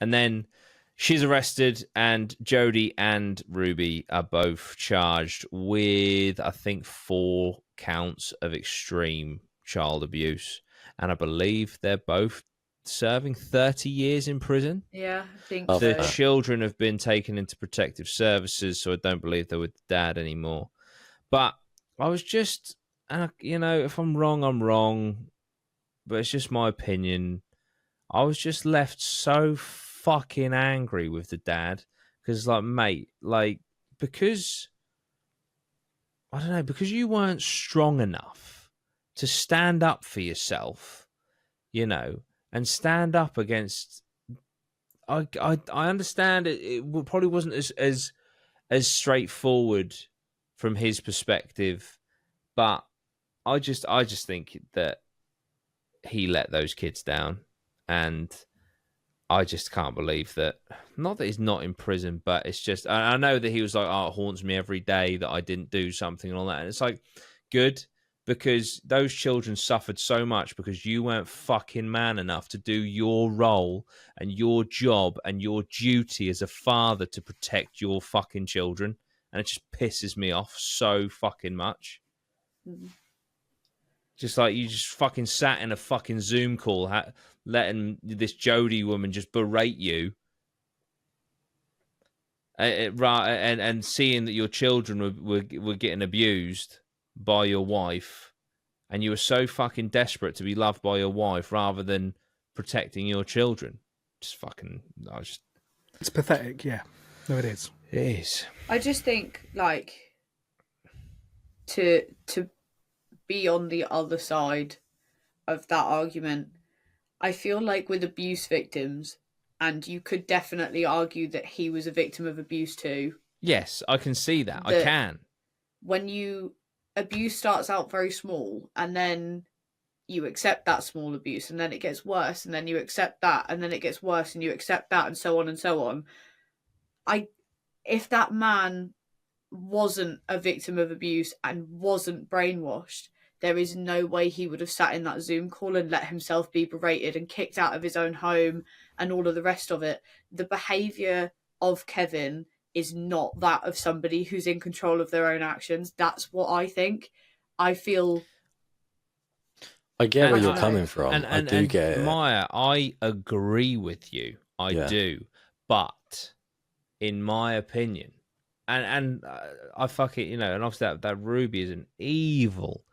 then she's arrested, and Jodi and Ruby are both charged with, I think, 4 counts of extreme child abuse. And I believe they're both serving 30 years in prison. Yeah, I think the children have been taken into protective services, so I don't believe they're with dad anymore. But I was just, if I'm wrong, I'm wrong. But it's just my opinion. I was just left so fucking angry with the dad, because mate, because I don't know, because you weren't strong enough to stand up for yourself, and stand up against. I understand it probably wasn't as straightforward from his perspective, but I just think that he let those kids down, and I just can't believe that. Not that he's not in prison, but it's just, I know that he was like, it haunts me every day that I didn't do something and all that. And it's like, good, because those children suffered so much because you weren't fucking man enough to do your role and your job and your duty as a father to protect your fucking children. And it just pisses me off so fucking much. Mm-hmm. Just like you just fucking sat in a fucking Zoom call, letting this Jodi woman just berate you, and seeing that your children were getting abused by your wife, and you were so fucking desperate to be loved by your wife rather than protecting your children. It's pathetic. Yeah, no, it is. It is. I just think to be on the other side of that argument, I feel like with abuse victims, and you could definitely argue that he was a victim of abuse too. Yes, I can see that. I can. When abuse starts out very small, and then you accept that small abuse, and then it gets worse, and then you accept that, and then it gets worse, and you accept that, and so on and so on. If that man wasn't a victim of abuse and wasn't brainwashed, there is no way he would have sat in that Zoom call and let himself be berated and kicked out of his own home and all of the rest of it. The behaviour of Kevin is not that of somebody who's in control of their own actions. That's what I think. I feel... I get where I you're don't know. coming from. I do get it. Maya, I agree with you. I do. But in my opinion, and I fuck it, and obviously that Ruby is an evil,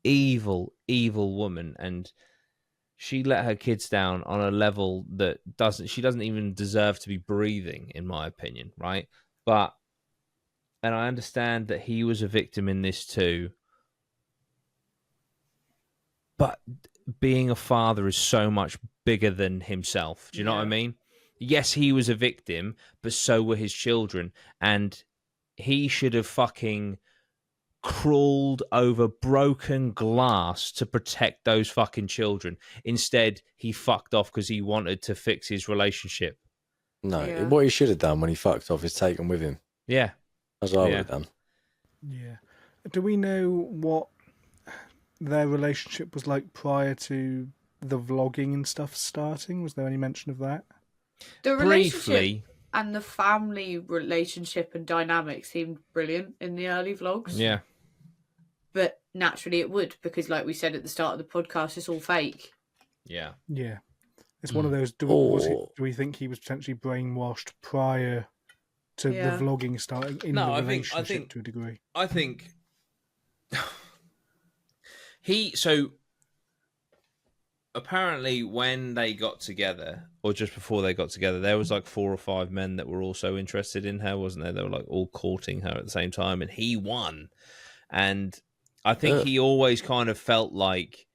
evil, evil woman, and she let her kids down on a level that she doesn't even deserve to be breathing, in my opinion, right? And I understand that he was a victim in this too. But being a father is so much bigger than himself. Do you know what I mean? Yes, he was a victim, but so were his children. And he should have fucking crawled over broken glass to protect those fucking children. Instead, he fucked off because he wanted to fix his relationship. No, what he should have done when he fucked off is taken with him. Yeah. That's what I would have done. Yeah. Do we know what their relationship was like prior to the vlogging and stuff starting? Was there any mention of that? The Briefly. relationship and the family relationship and dynamic seemed brilliant in the early vlogs. Yeah. But naturally it would, because like we said at the start of the podcast, it's all fake. Yeah. Yeah. It's one of those, do we think he was potentially brainwashed prior to the vlogging starting in the relationship to a degree? I think so apparently when they got together, or just before they got together, there was like 4 or 5 men that were also interested in her, wasn't there? They were like all courting her at the same time, and he won. And I think he always kind of felt like,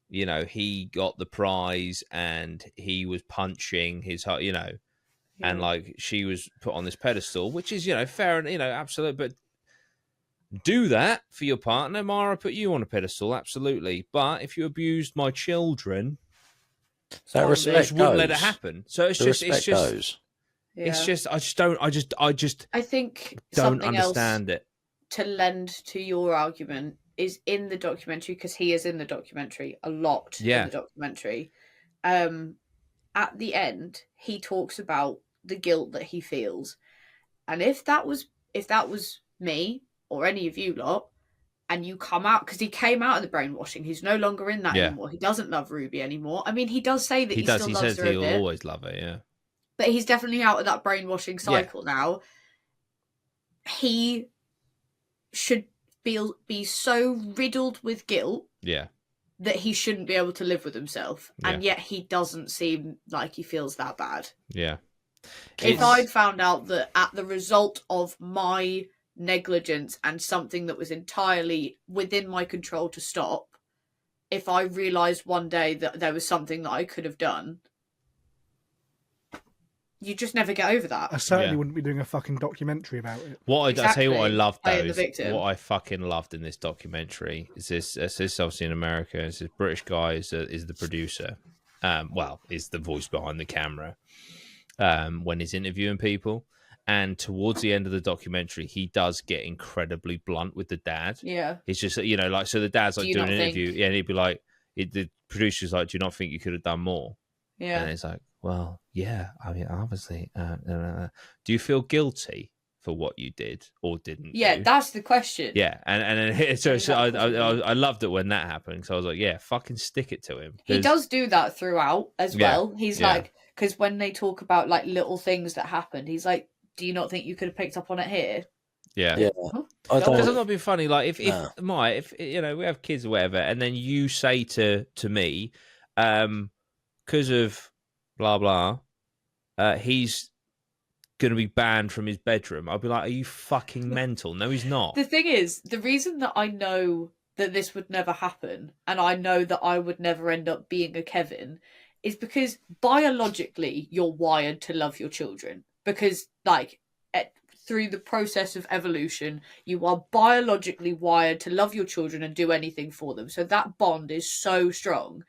he got the prize and he was punching his heart, and like she was put on this pedestal, which is, fair and, absolute, but do that for your partner. Mara put you on a pedestal, absolutely. But if you abused my children, that respect wouldn't let it happen. So it's just, I think don't understand it. To lend to your argument is in the documentary, because he is in the documentary a lot. In the documentary, at the end, he talks about the guilt that he feels, and if that was me or any of you lot, and you come out, because he came out of the brainwashing, he's no longer in that anymore. He doesn't love Ruby anymore. I mean, he does say that he still loves her. He says he'll always love her, yeah. But he's definitely out of that brainwashing cycle now. He should be so riddled with guilt that he shouldn't be able to live with himself. And yet he doesn't seem like he feels that bad. Yeah. If I'd found out that at the result of my negligence and something that was entirely within my control to stop, if I realised one day that there was something that I could have done, you just never get over that. I certainly wouldn't be doing a fucking documentary about it. I tell you what I loved, though, what I fucking loved in this documentary is this obviously in America, it's this British guy is the producer, is the voice behind the camera when he's interviewing people. And towards the end of the documentary, he does get incredibly blunt with the dad. Yeah. He's just, so the dad's like doing an interview. And he'd be like, the producer's like, do you not think you could have done more? Yeah. And he's like, well, yeah, I mean, obviously. Do you feel guilty for what you did or didn't do? That's the question. Yeah. And so I loved it when that happened. So I was like, yeah, fucking stick it to him. He does do that throughout as well. He's like, because when they talk about like little things that happened, he's like, do you not think you could have picked up on it here? Yeah. Because I'm not being funny. Like if we have kids or whatever, and then you say to me, because of blah blah, he's going to be banned from his bedroom. I'll be like, are you fucking mental? No, he's not. The thing is, the reason that I know that this would never happen, and I know that I would never end up being a Kevin, is because biologically you're wired to love your children. Because, through the process of evolution, you are biologically wired to love your children and do anything for them. So that bond is so strong.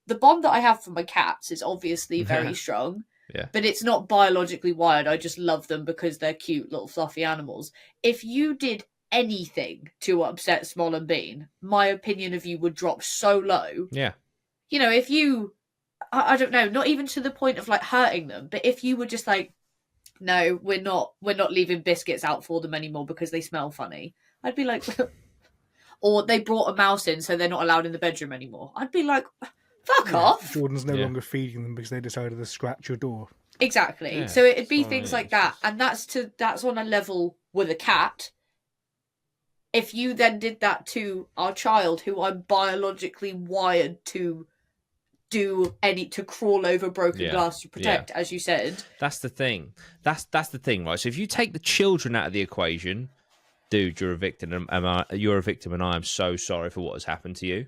The bond that I have for my cats is obviously very strong, but it's not biologically wired. I just love them because they're cute little fluffy animals. If you did anything to upset Small and Bean, my opinion of you would drop so low. Yeah. You know, if you, I don't know, not even to the point of like hurting them, but if you were just like, no, we're not leaving biscuits out for them anymore because they smell funny, I'd be like, or they brought a mouse in so they're not allowed in the bedroom anymore, I'd be like, fuck off. Jordan's no longer feeding them because they decided to scratch your door. Exactly. Yeah, so it'd be that's what I things mean. like that, and that's on a level with a cat. If you then did that to our child, who I'm biologically wired to to crawl over broken glass to protect, as you said. That's the thing. That's the thing, right? So if you take the children out of the equation, dude, you're a victim, you're a victim, and I am so sorry for what has happened to you.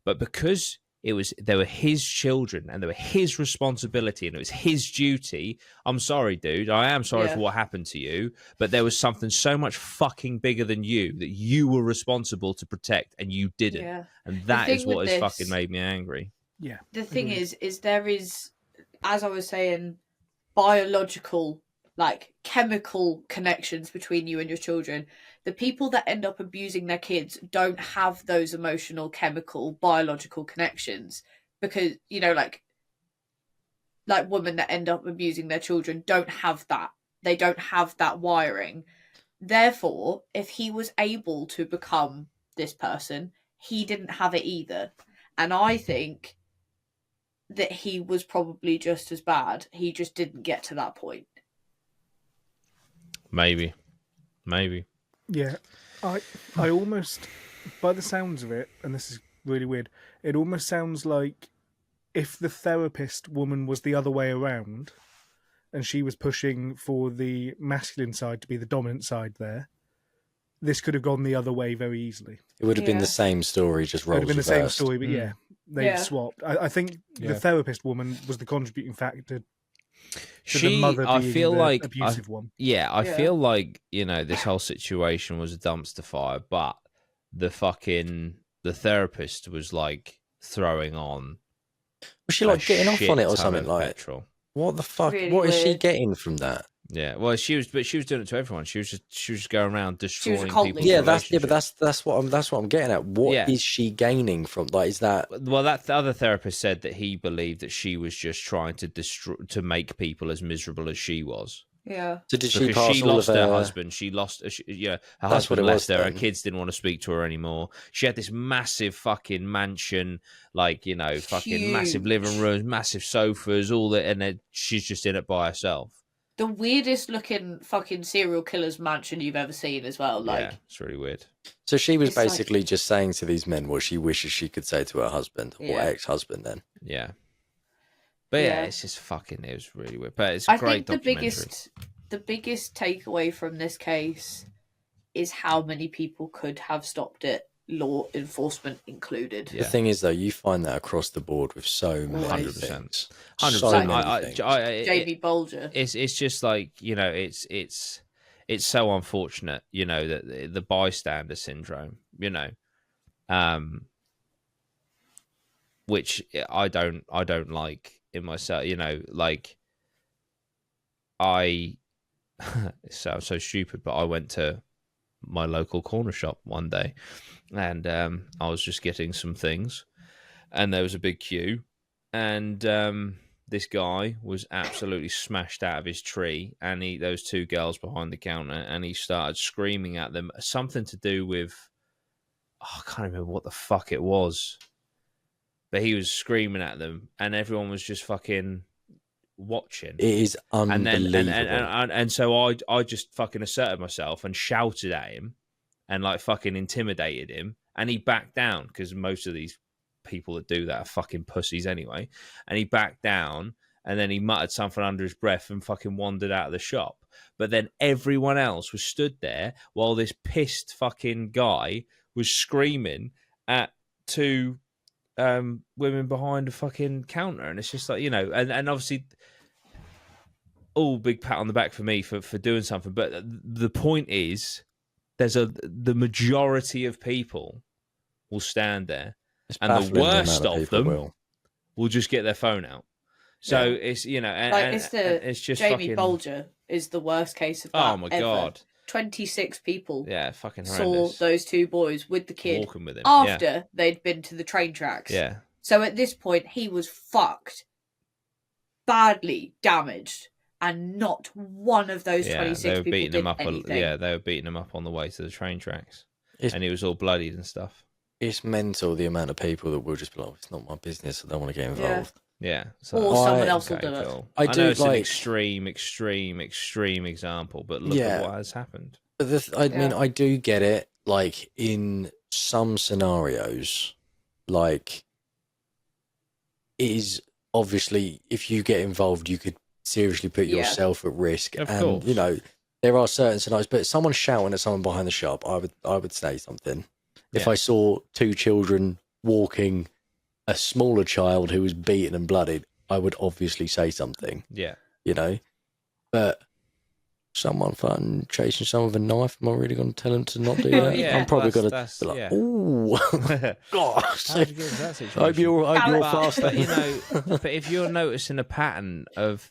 But because they were his children and they were his responsibility and it was his duty, I'm sorry, dude. I am sorry for what happened to you. But there was something so much fucking bigger than you that you were responsible to protect and you didn't. Yeah. And that is what has fucking made me angry. Yeah. The thing is there is, as I was saying, biological, like chemical connections between you and your children. The people that end up abusing their kids don't have those emotional, chemical, biological connections because, you know, like women that end up abusing their children don't have that. They don't have that wiring. Therefore, if he was able to become this person, he didn't have it either. And I think that he was probably just as bad. He just didn't get to that point. Maybe. Yeah. I almost, by the sounds of it, and this is really weird, it almost sounds like if the therapist woman was the other way around and she was pushing for the masculine side to be the dominant side there, this could have gone the other way very easily. It would have been the same story, just roles It would have been reversed. the same story, but they swapped. I think the therapist woman was the contributing factor to the mother being the abusive one. Yeah, I feel like, you know, this whole situation was a dumpster fire, but the therapist was like throwing on. Was she like getting off on it or something like? Petrol. What the fuck? Really what is she weird. getting from that? Yeah, well, she was doing it to everyone. She was just going around destroying cult people's leader. That's what I'm getting at. What is she gaining from? Like, is that? Well, that the other therapist said that he believed that she was just trying to make people as miserable as she was. Yeah. So did she Because pass she all lost of her husband. She lost, her That's what husband it left was her. Her then. kids didn't want to speak to her anymore. She had this massive fucking mansion, like, you know, fucking Huge. massive living rooms, massive sofas, all that, and then she's just in it by herself. The weirdest looking fucking serial killer's mansion you've ever seen as well. Like, Yeah, it's really weird. So she was It's like- basically just saying to these men what she wishes she could say to her husband or ex-husband. Then Yeah. But yeah, it's just fucking, it was really weird. But it's a great documentary. The biggest takeaway from this case is how many people could have stopped it, law enforcement included. Yeah. the thing is, though, you find that across the board with so many 100%. things. 100%. So many things. Jamie Bolger. It's just like, you know, it's so unfortunate, you know, that the bystander syndrome, you know, which I don't like in myself, you know, like it sounds so stupid, but I went to my local corner shop one day and I was just getting some things and there was a big queue and this guy was absolutely smashed out of his tree and those two girls behind the counter and he started screaming at them, something to do with, I can't remember what the fuck it was, but he was screaming at them and everyone was just fucking watching. It is unbelievable. And so I just fucking asserted myself and shouted at him and like fucking intimidated him and he backed down because most of these people that do that are fucking pussies anyway. And he backed down and then he muttered something under his breath and fucking wandered out of the shop. But then everyone else was stood there while this pissed fucking guy was screaming at two women behind a fucking counter. And it's just like, you know, and obviously all big pat on the back for me for doing something. But the point is the majority of people will stand there It's and the baffling worst amount of them will just get their phone out. So it's, you know, Like, it's just Jamie fucking... Bolger is the worst case of that. Oh my ever. God. 26 people Yeah, fucking saw horrendous. those two boys with the kid Walking with him. after they'd been to the train tracks. Yeah. So at this point, he was fucked, badly damaged, and not one of those 26 they were people beating did him up. anything. Yeah, they were beating him up on the way to the train tracks, It's- and he was all bloodied and stuff. It's mental the amount of people that will just be like, "It's not my business. I don't want to get involved." Yeah. So, Or someone else will okay, do it. cool. I I do know it's an like- extreme example, but look Yeah. at what has happened. But I mean, Yeah. I do get it. Like in some scenarios, like it is obviously if you get involved, you could seriously put Yeah. yourself at risk. Of and course. you know, there are certain scenarios. But someone shouting at someone behind the shop, I would say something. If Yeah. I saw two children walking a smaller child who was beaten and bloodied, I would obviously say something. Yeah. You know, but someone fucking chasing someone with a knife, am I really going to tell him to not do that? Yeah, I'm probably going to that's- be like, yeah. ooh, gosh. How'd you get into that situation? Hope you're But- fast. But you know, but if you're noticing a pattern of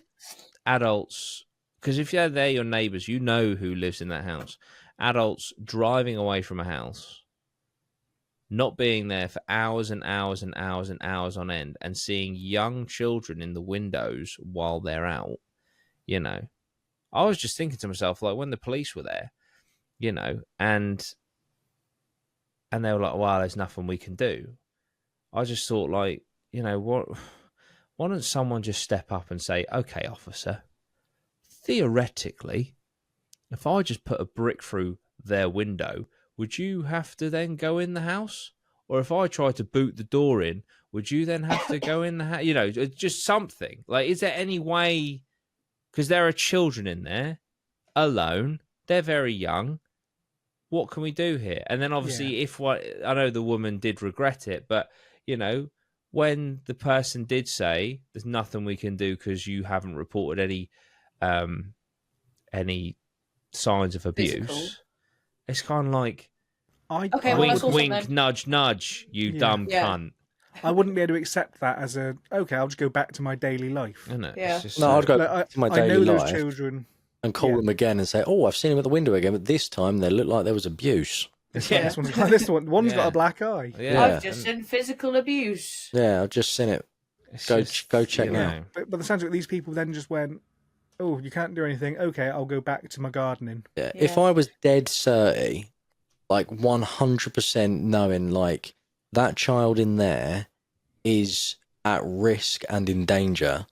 adults, because if they're your neighbours, you know who lives in that house. Adults driving away from a house, not being there for hours and hours and hours and hours on end, and seeing young children in the windows while they're out. You know, I was just thinking to myself, like when the police were there, you know, and they were like, "Well, there's nothing we can do." I just thought, like, you know, why don't someone just step up and say, "Okay, officer, theoretically, if I just put a brick through their window, would you have to then go in the house? Or if I try to boot the door in, would you then have to go in the house?" You know, just something. Like, is there any way? Because there are children in there alone. They're very young. What can we do here? And then obviously, I know the woman did regret it, but you know, when the person did say there's nothing we can do because you haven't reported any signs of abuse, Physical. it's kind of like Okay, well, wink, that's also wink, then- nudge, nudge. You Yeah. dumb Yeah. cunt. I wouldn't be able to accept that as a okay. I'll just go back to my daily life. Isn't it? Yeah. It's just No, I'd go Like, back to my I know daily those life children. and call yeah. them again and say, "Oh, I've seen him at the window again, but this time they look like there was abuse." It's Yeah. like this one's like this one. One's Yeah. got a black eye. Yeah. I've just seen physical abuse. Yeah, I've just seen it. It's Go check you now. know. But the sounds of it, these people then just went, "Oh, you can't do anything. Okay, I'll go back to my gardening." Yeah. If Yeah. I was dead 30, like 100% knowing like that child in there is at risk and in danger,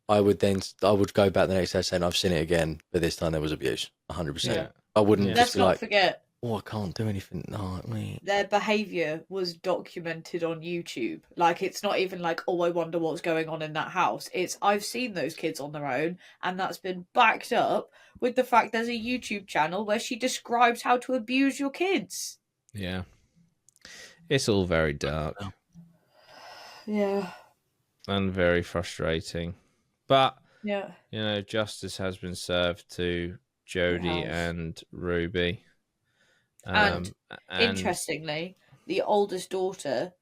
I would go back the next day saying, "I've seen it again, but this time there was abuse." 100%. Yeah. I wouldn't Yeah. just Let's be not like, forget, "Oh, I can't do anything." No, their behaviour was documented on YouTube. Like, it's not even like, oh, I wonder what's going on in that house. It's, I've seen those kids on their own, and that's been backed up with the fact there's a YouTube channel where she describes how to abuse your kids. Yeah. It's all very dark Yeah. and very frustrating. But, Yeah. you know, justice has been served to Jodi It has. and Ruby. And Interestingly, the oldest daughter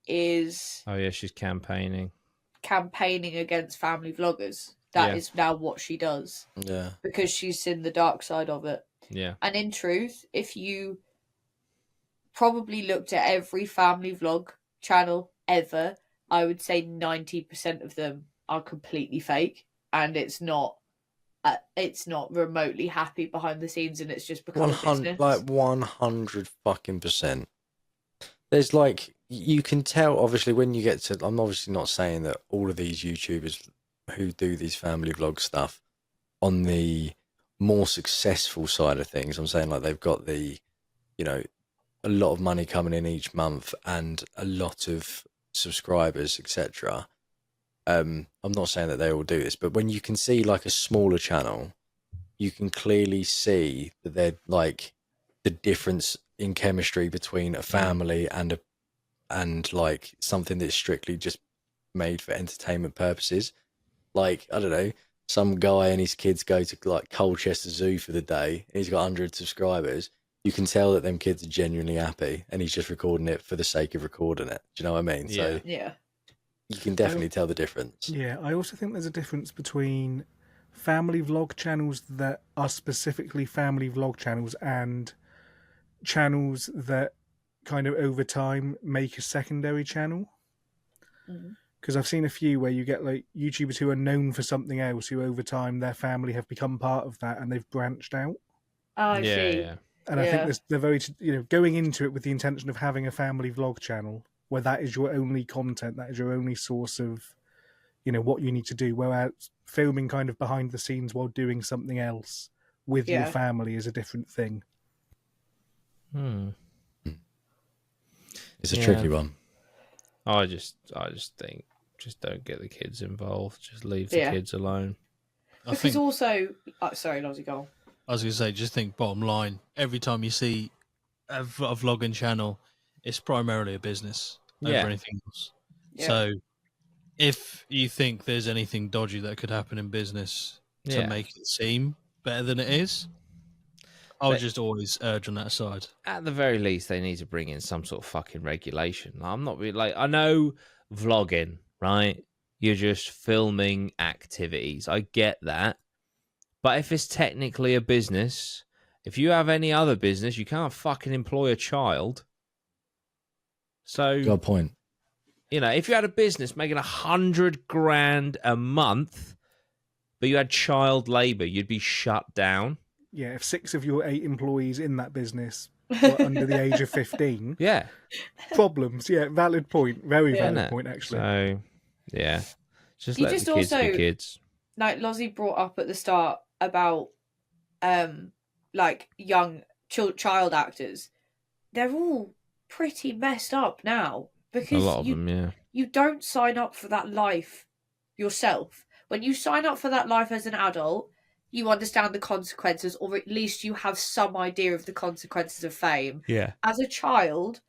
is Oh, yeah, she's campaigning. campaigning against family vloggers. That is Yeah. now what she does yeah. because she's seen the dark side of it. Yeah. And in truth, if you probably looked at every family vlog channel ever, I would say 90% of them are completely fake, and it's not remotely happy behind the scenes, and it's just become a 100, business. like 100 fucking percent. There's like, you can tell obviously when you get to, I'm obviously not saying that all of these YouTubers who do these family vlog stuff on the more successful side of things, I'm saying like they've got the, you know, a lot of money coming in each month and a lot of subscribers, etc. I'm not saying that they all do this, but when you can see like a smaller channel, you can clearly see that they're like the difference in chemistry between a family and like something that's strictly just made for entertainment purposes. Like, I don't know, some guy and his kids go to like Colchester Zoo for the day and he's got 100 subscribers. You can tell that them kids are genuinely happy and he's just recording it for the sake of recording it. Do you know what I mean? Yeah. So Yeah. you can definitely tell the difference. Yeah, I also think there's a difference between family vlog channels that are specifically family vlog channels and channels that kind of over time make a secondary channel. Because I've seen a few where you get like YouTubers who are known for something else, who over time their family have become part of that and they've branched out. Oh, I see. Yeah. And I think they're very, going into it with the intention of having a family vlog channel where that is your only content, that is your only source of, what you need to do. Whereas filming kind of behind the scenes while doing something else with your family is a different thing. It's a tricky one. I just think, just don't get the kids involved. Just leave the kids alone. Because also, sorry, Lozzie, go on. I was going to say, just think bottom line, every time you see a vlogging channel, it's primarily a business over anything else. Yeah. So if you think there's anything dodgy that could happen in business to make it seem better than it is, I'll just always urge on that side. At the very least, they need to bring in some sort of fucking regulation. I'm not really I know vlogging, right? You're just filming activities. I get that. But if it's technically a business, if you have any other business, you can't fucking employ a child. So, good point. If you had a business making $100,000 a month, but you had child labor, you'd be shut down. Yeah, if 6 of your 8 employees in that business were under the age of 15, problems. Yeah, valid point. Very valid point, actually. So, just let the kids be kids. Like Lozzie brought up at the start about, young child actors, they're all pretty messed up now because a lot of them, you don't sign up for that life yourself. When you sign up for that life as an adult, you understand the consequences, or at least you have some idea of the consequences of fame. Yeah. As a child,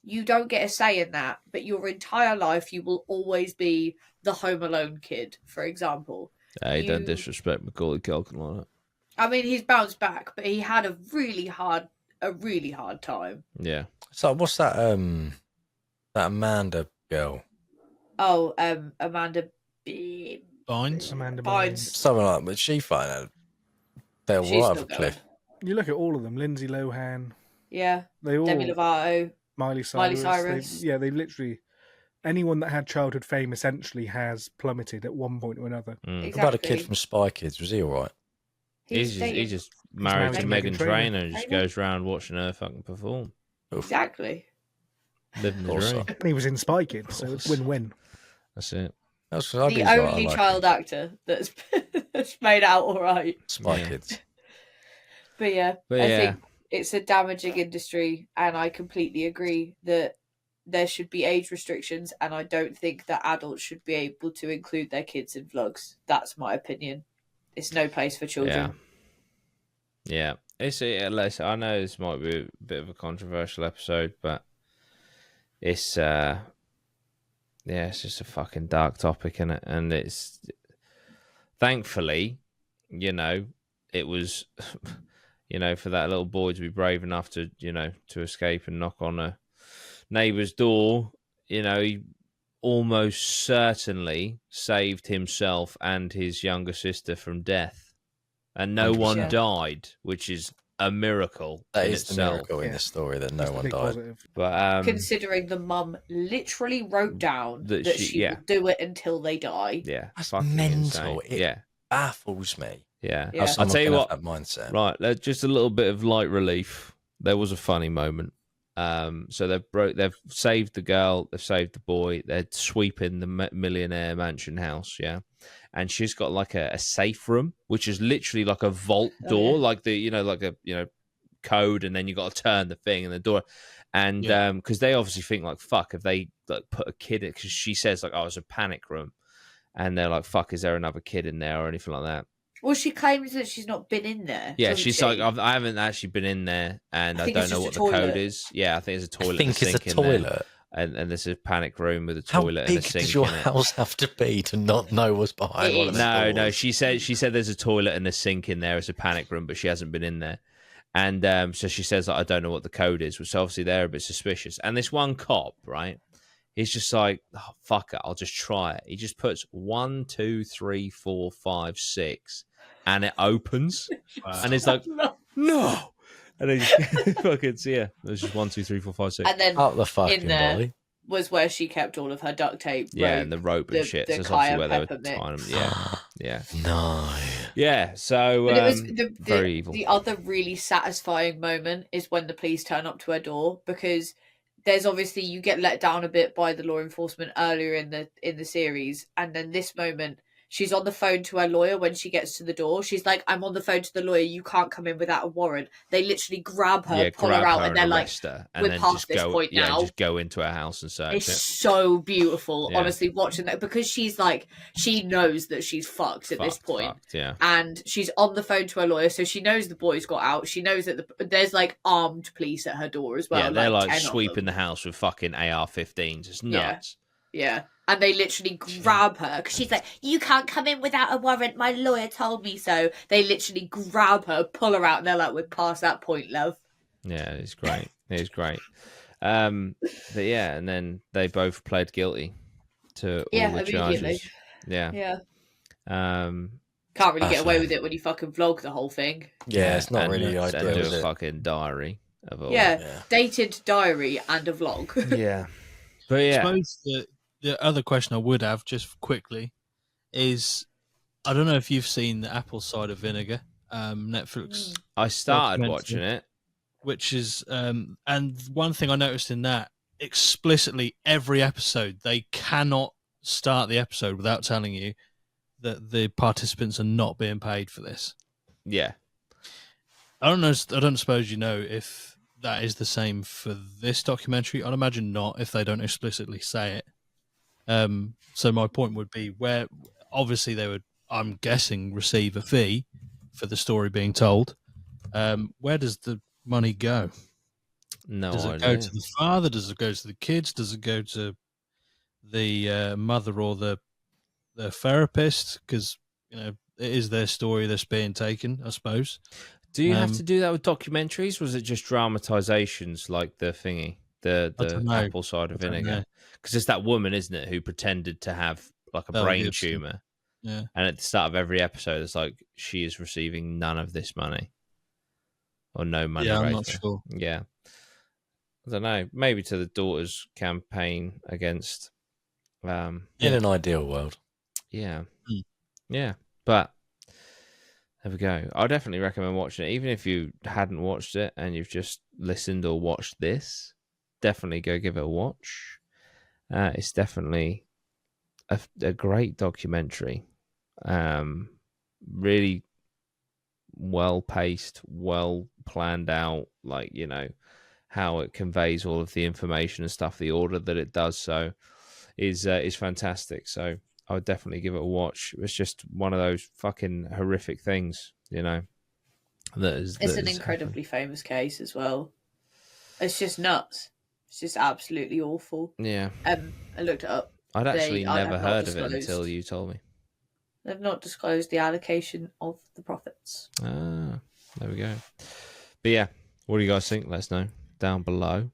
you don't get a say in that, but your entire life you will always be the Home Alone kid, for example. Hey, don't disrespect Macaulay Culkin like that. I mean, he's bounced back, but he had a really hard time. Yeah. So what's that? That Amanda girl. Oh, Amanda Bynes. Amanda Bynes. Something like that. But she found they're right off a cliff. You look at all of them. Lindsay Lohan. Yeah. They all. Demi Lovato. Miley Cyrus. They literally. Anyone that had childhood fame essentially has plummeted at one point or another. Exactly. What about a kid from Spy Kids? Was he all right? He's just married to Meghan Trainor and just goes around watching her fucking perform. Exactly. Living the dream. And he was in Spy Kids, so it's win-win. That's it. That's the only child actor that's made out all right. Spy Kids. But I think it's a damaging industry, and I completely agree that there should be age restrictions, and I don't think that adults should be able to include their kids in vlogs. That's my opinion. It's no place for children. Yeah. I know this might be a bit of a controversial episode, but it's it's just a fucking dark topic, innit? And it's thankfully, it was for that little boy to be brave enough to to escape and knock on a neighbour's door, he almost certainly saved himself and his younger sister from death, and no 100%. One died, which is a miracle. That in is itself. the miracle in this story that no one died. Positive. But considering the mum literally wrote down that she will do it until they die. Yeah, that's mental. Insane. It baffles me. Yeah. I'll tell you what. That mindset. Right, just a little bit of light relief. There was a funny moment. So they've saved the girl, they've saved the boy, they're sweeping the millionaire mansion house, and she's got like a safe room, which is literally like a vault door, like the code, and then you got to turn the thing and the door, and because they obviously think like, fuck, if they like put a kid in, because she says like, oh, it's a panic room, and they're like, fuck, is there another kid in there or anything like that? Well, she claims that she's not been in there. Yeah, she's like, I haven't actually been in there, and I don't know what the code is. Yeah, I think it's a toilet. I think it's a toilet. And there's a panic room with a toilet and a sink. How big does your house have to be to not know what's behind one of the doors? No. She said there's a toilet and a sink in there. It's a panic room, but she hasn't been in there. And so she says, I don't know what the code is, which obviously they're a bit suspicious. And this one cop, right, he's just like, oh, fuck it, I'll just try it. He just puts 1, 2, 3, 4, 5, 6. and it opens, Wow. and it's like, no, and then you fucking see it. There's just 1, 2, 3, 4, 5, 6. And then Up the fucking in there dolly. was where she kept all of her duct tape. Yeah, rope, and the rope and the- shit. the So it's obviously where they were cayenne pepper tying them. mix. Yeah, yeah, No. yeah. So But it was very evil. the other really satisfying moment is when the police turn up to her door, because there's obviously, you get let down a bit by the law enforcement earlier in the series, and then this moment she's on the phone to her lawyer when she gets to the door. She's like, I'm on the phone to the lawyer, you can't come in without a warrant. They literally grab her, pull her out, and they're like, her, and we're then past just this go, point now. just go into her house and search It's it. so beautiful, Yeah. honestly, watching that, because she's like, she knows that she's fucked at this point. Fucked, yeah. And she's on the phone to her lawyer, so she knows the boys got out. She knows that there's like armed police at her door as well. Yeah, they're like 10 of sweeping them. the house with fucking AR-15s. It's nuts. Yeah. And they literally grab her because she's like, you can't come in without a warrant. My lawyer told me so. They literally grab her, pull her out, and they're like, we're past that point, love. Yeah, it's great. It's great. But yeah, and then they both pled guilty to all the immediately. charges. Yeah. Yeah. Can't really get away with it when you fucking vlog the whole thing. Yeah, it's not and really and ideal, do is a it? fucking diary of all. Yeah. Dated diary and a vlog. Yeah. But I yeah. suppose the other question I would have, just quickly, is I don't know if you've seen the apple cider vinegar, Netflix. I started documentary, watching it. which is and one thing I noticed in that, explicitly every episode they cannot start the episode without telling you that the participants are not being paid for this. Yeah. I don't suppose you know if that is the same for this documentary. I'd imagine not, if they don't explicitly say it. So my point would be, where obviously they would, I'm guessing, receive a fee for the story being told. Where does the money go? No Does it idea. go to the father? Does it go to the kids? Does it go to the mother or the therapist? Because it is their story that's being taken, I suppose. Do you have to do that with documentaries? Or was it just dramatizations like the thingy, the apple cider vinegar? Because it's that woman, isn't it, who pretended to have like a brain tumor. Yeah. And at the start of every episode, it's like she is receiving none of this money. Or no money. Yeah, I'm rather. not sure. Yeah. I don't know. Maybe to the daughter's campaign against. In an ideal world. Yeah. Yeah. But there we go. I definitely recommend watching it. Even if you hadn't watched it and you've just listened or watched this, definitely go give it a watch. It's definitely a great documentary. Really well paced, well planned out, like, how it conveys all of the information and stuff, the order that it does so is fantastic. So I would definitely give it a watch. It's just one of those fucking horrific things, It's an incredibly famous case as well. It's just nuts. It's just absolutely awful. Yeah. I looked it up. I'd actually never have not heard of it disclosed. until you told me. They've not disclosed the allocation of the profits. Ah, there we go. But yeah, what do you guys think? Let us know down below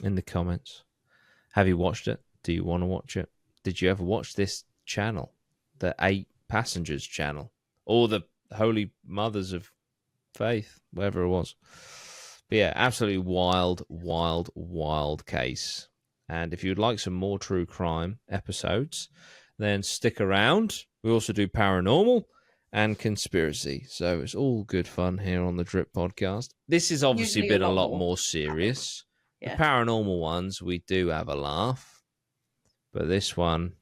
in the comments. Have you watched it? Do you want to watch it? Did you ever watch this channel? The 8 Passengers channel? Or the Holy Mothers of Faith? Whatever it was. But yeah, absolutely wild, wild, wild case. And if you'd like some more true crime episodes, then stick around. We also do paranormal and conspiracy. So it's all good fun here on the Drip Podcast. This has obviously Usually been a lot more serious. Yeah. The paranormal ones, we do have a laugh. But this one,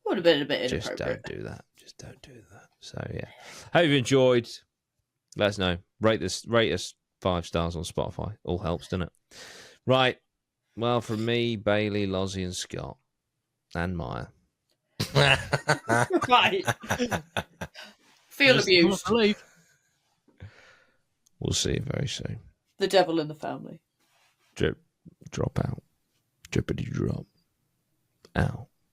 Would have been a bit just inappropriate. don't do that. Just don't do that. So yeah. Hope you enjoyed. Let us know. Rate us 5 stars on Spotify. All helps, doesn't it? Right. Well, from me, Bailey, Lozzie, and Scott, and Maya. Right. Feel abused. We'll see you very soon. The devil in the family. Drop out. Drippity drop. Out.